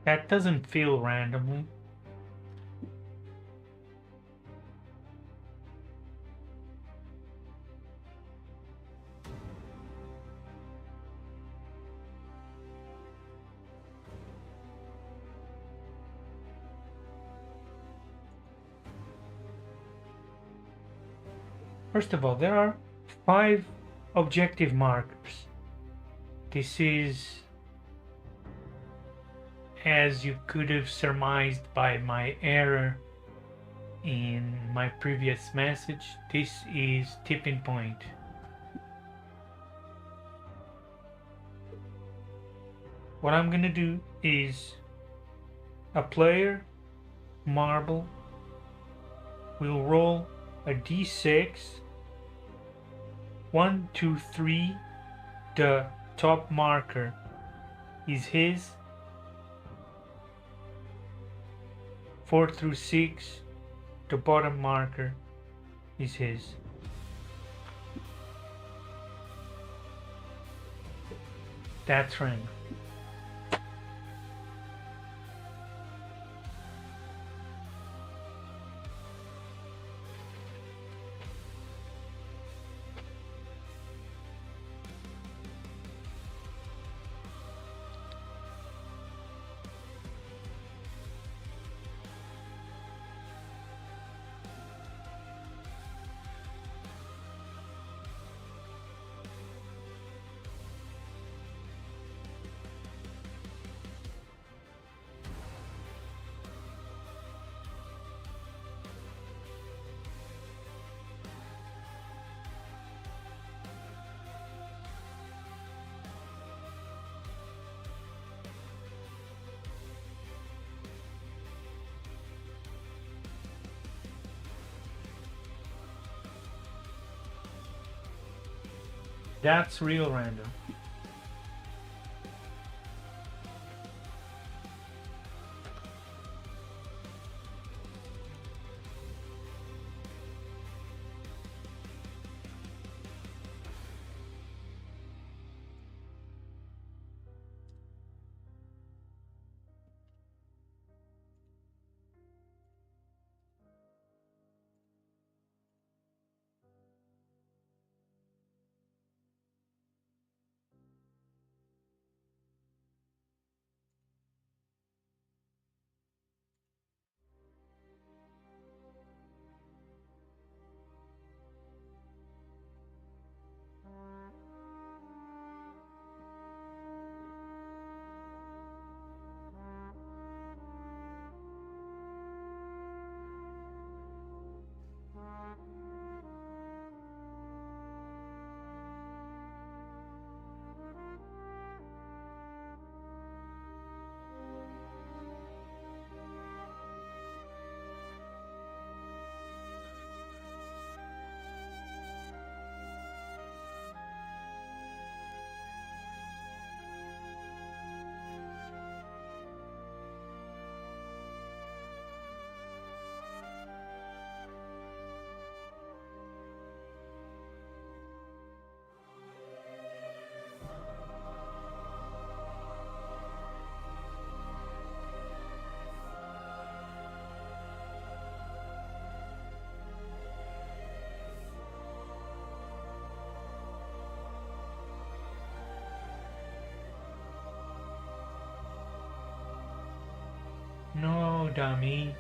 That doesn't feel randomly. First of all, there are 5 objective markers. This is, as you could have surmised by my error in my previous message, this is tipping point. What I'm gonna do is a player marble will roll a d6 1, 2, 3, the top marker is his. 4 through 6, the bottom marker is his. That's random. That's real random. No, dummy.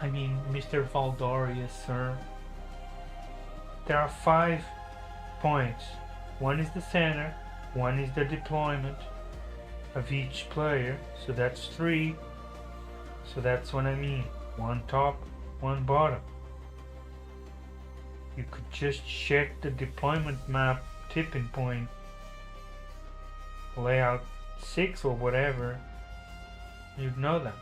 I mean, Mr. Valdorius, sir. There are 5 points. One is the center, one is the deployment of each player, so that's 3. So that's what I mean. One top, one bottom. You could just check the deployment map tipping point, layout 6 or whatever. You'd know that.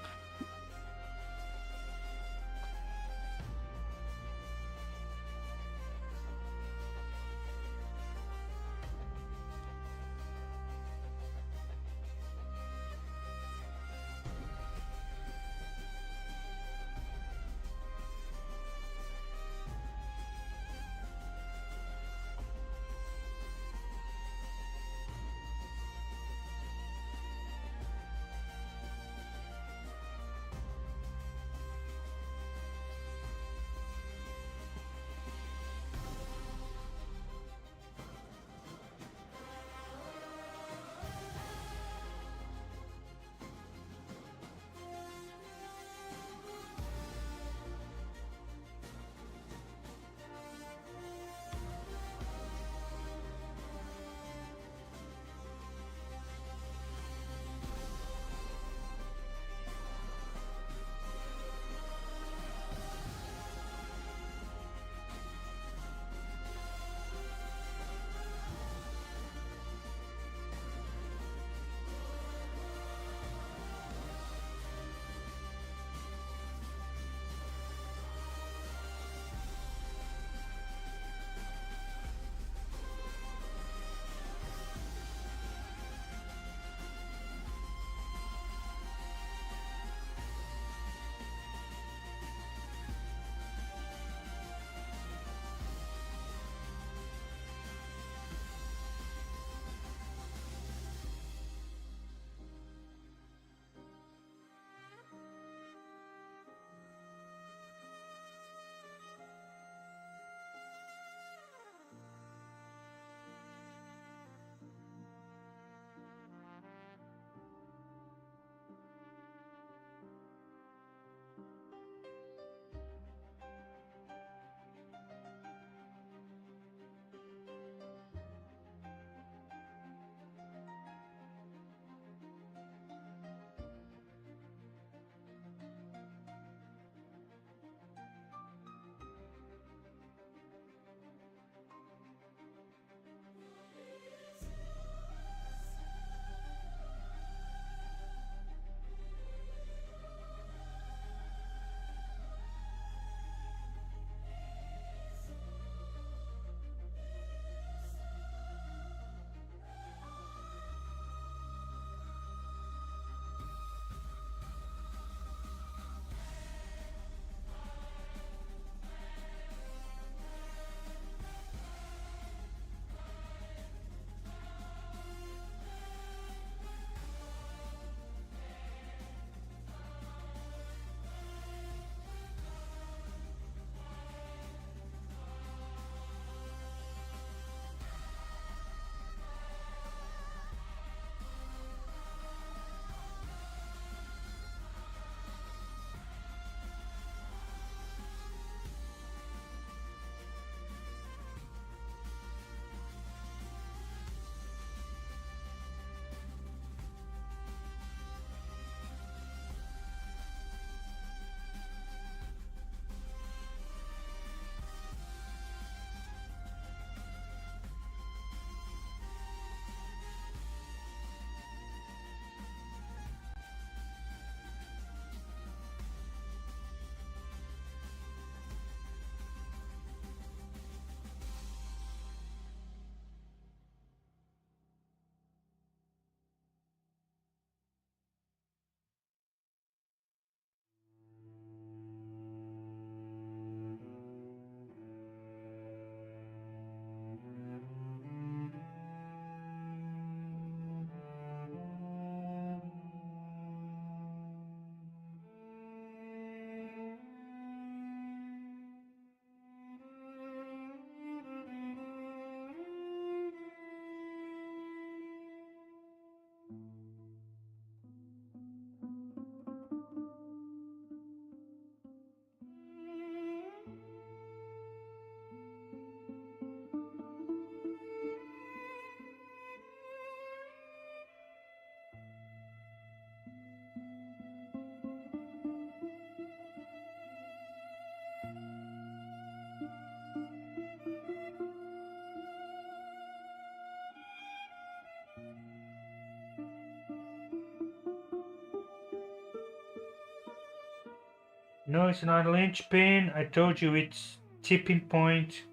No, it's not a linchpin. I told you it's tipping point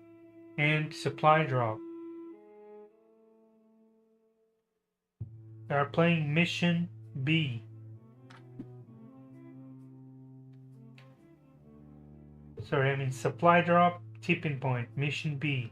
and supply drop. We are playing mission B. Sorry, I mean supply drop, tipping point, mission B.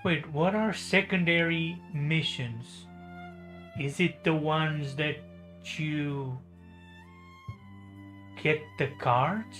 Wait, what are secondary missions? Is it the ones that you get the cards?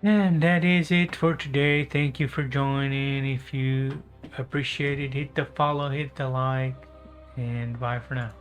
And that is it for today. Thank you for joining. If you appreciate it, hit the follow, hit the like, and bye for now.